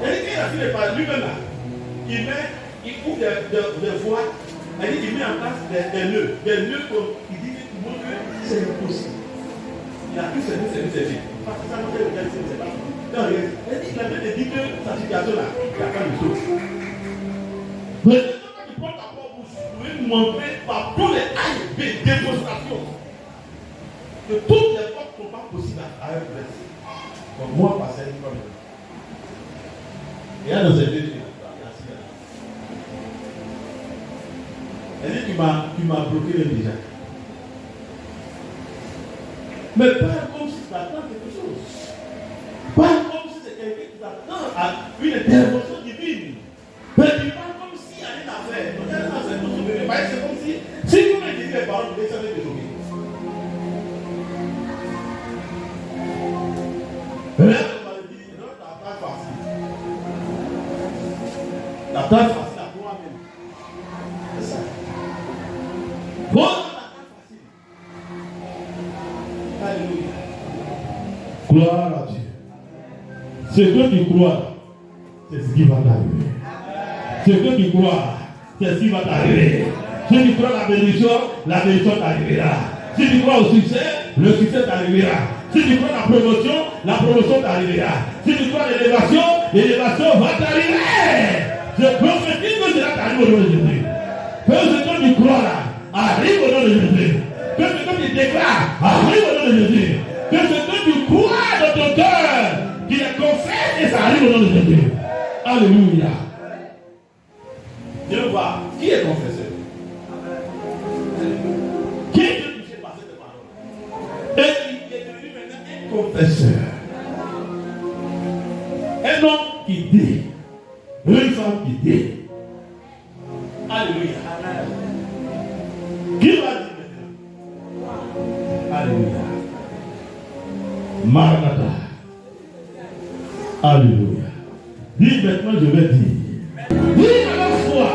Elle dit qu'il a fait par lui-même là. Il ouvre des voies. Elle dit qu'il met en place des nœuds. Des nœuds comme il dit qu'il montre que c'est impossible. Il a plus servi. Parce que ça nous fait regarder, c'est pas. Non, elle dit qu'il a même dit que sa situation là, il n'y a pas de chose. Mais quand tu prends ta propre bouche, vous pouvez montrer par tous les A et B démonstrations que toutes les portes ne sont pas possibles à un presse. Donc moi, passer une fois. Et là, dans cette vidéo, elle dit tu m'as bloqué le déjà. Mais pas comme si tu attends quelque chose. Pas comme si c'est quelqu'un qui t'attend à une intervention divine. Mais tu parles comme s'il y a une affaire. C'est comme si vous me dites les paroles, vous savez des choses. Là, on m'a dit, non, ta tâche facile. La tâche facile à toi-même. C'est ça. Voilà la tâche facile. Alléluia. Gloire à Dieu. Ce que tu crois, c'est ce qui va t'arriver. Ce que tu crois, c'est ce qui va t'arriver. Si tu crois la bénédiction t'arrivera. Si tu crois au succès, le succès t'arrivera. Si tu crois la promotion t'arrivera. Si tu crois l'élévation va t'arriver. Je prophétise que cela t'arrive au nom de Jésus. Que ce que tu crois là arrive au nom de Jésus. Que ce que tu déclares arrive au nom de Jésus. Que ce que tu crois dans ton cœur, tu le confesses et ça arrive au nom de Jésus. Alléluia. Dieu voit qui est confesseur. Qui est touché par cette parole. Et il est devenu maintenant un confesseur. Un homme qui dit. Une femme qui dit. Alléluia. Qui va dire maintenant? Alléluia. Maranatha. Alléluia. Dis maintenant, je vais dire. Dis maintenant, foi.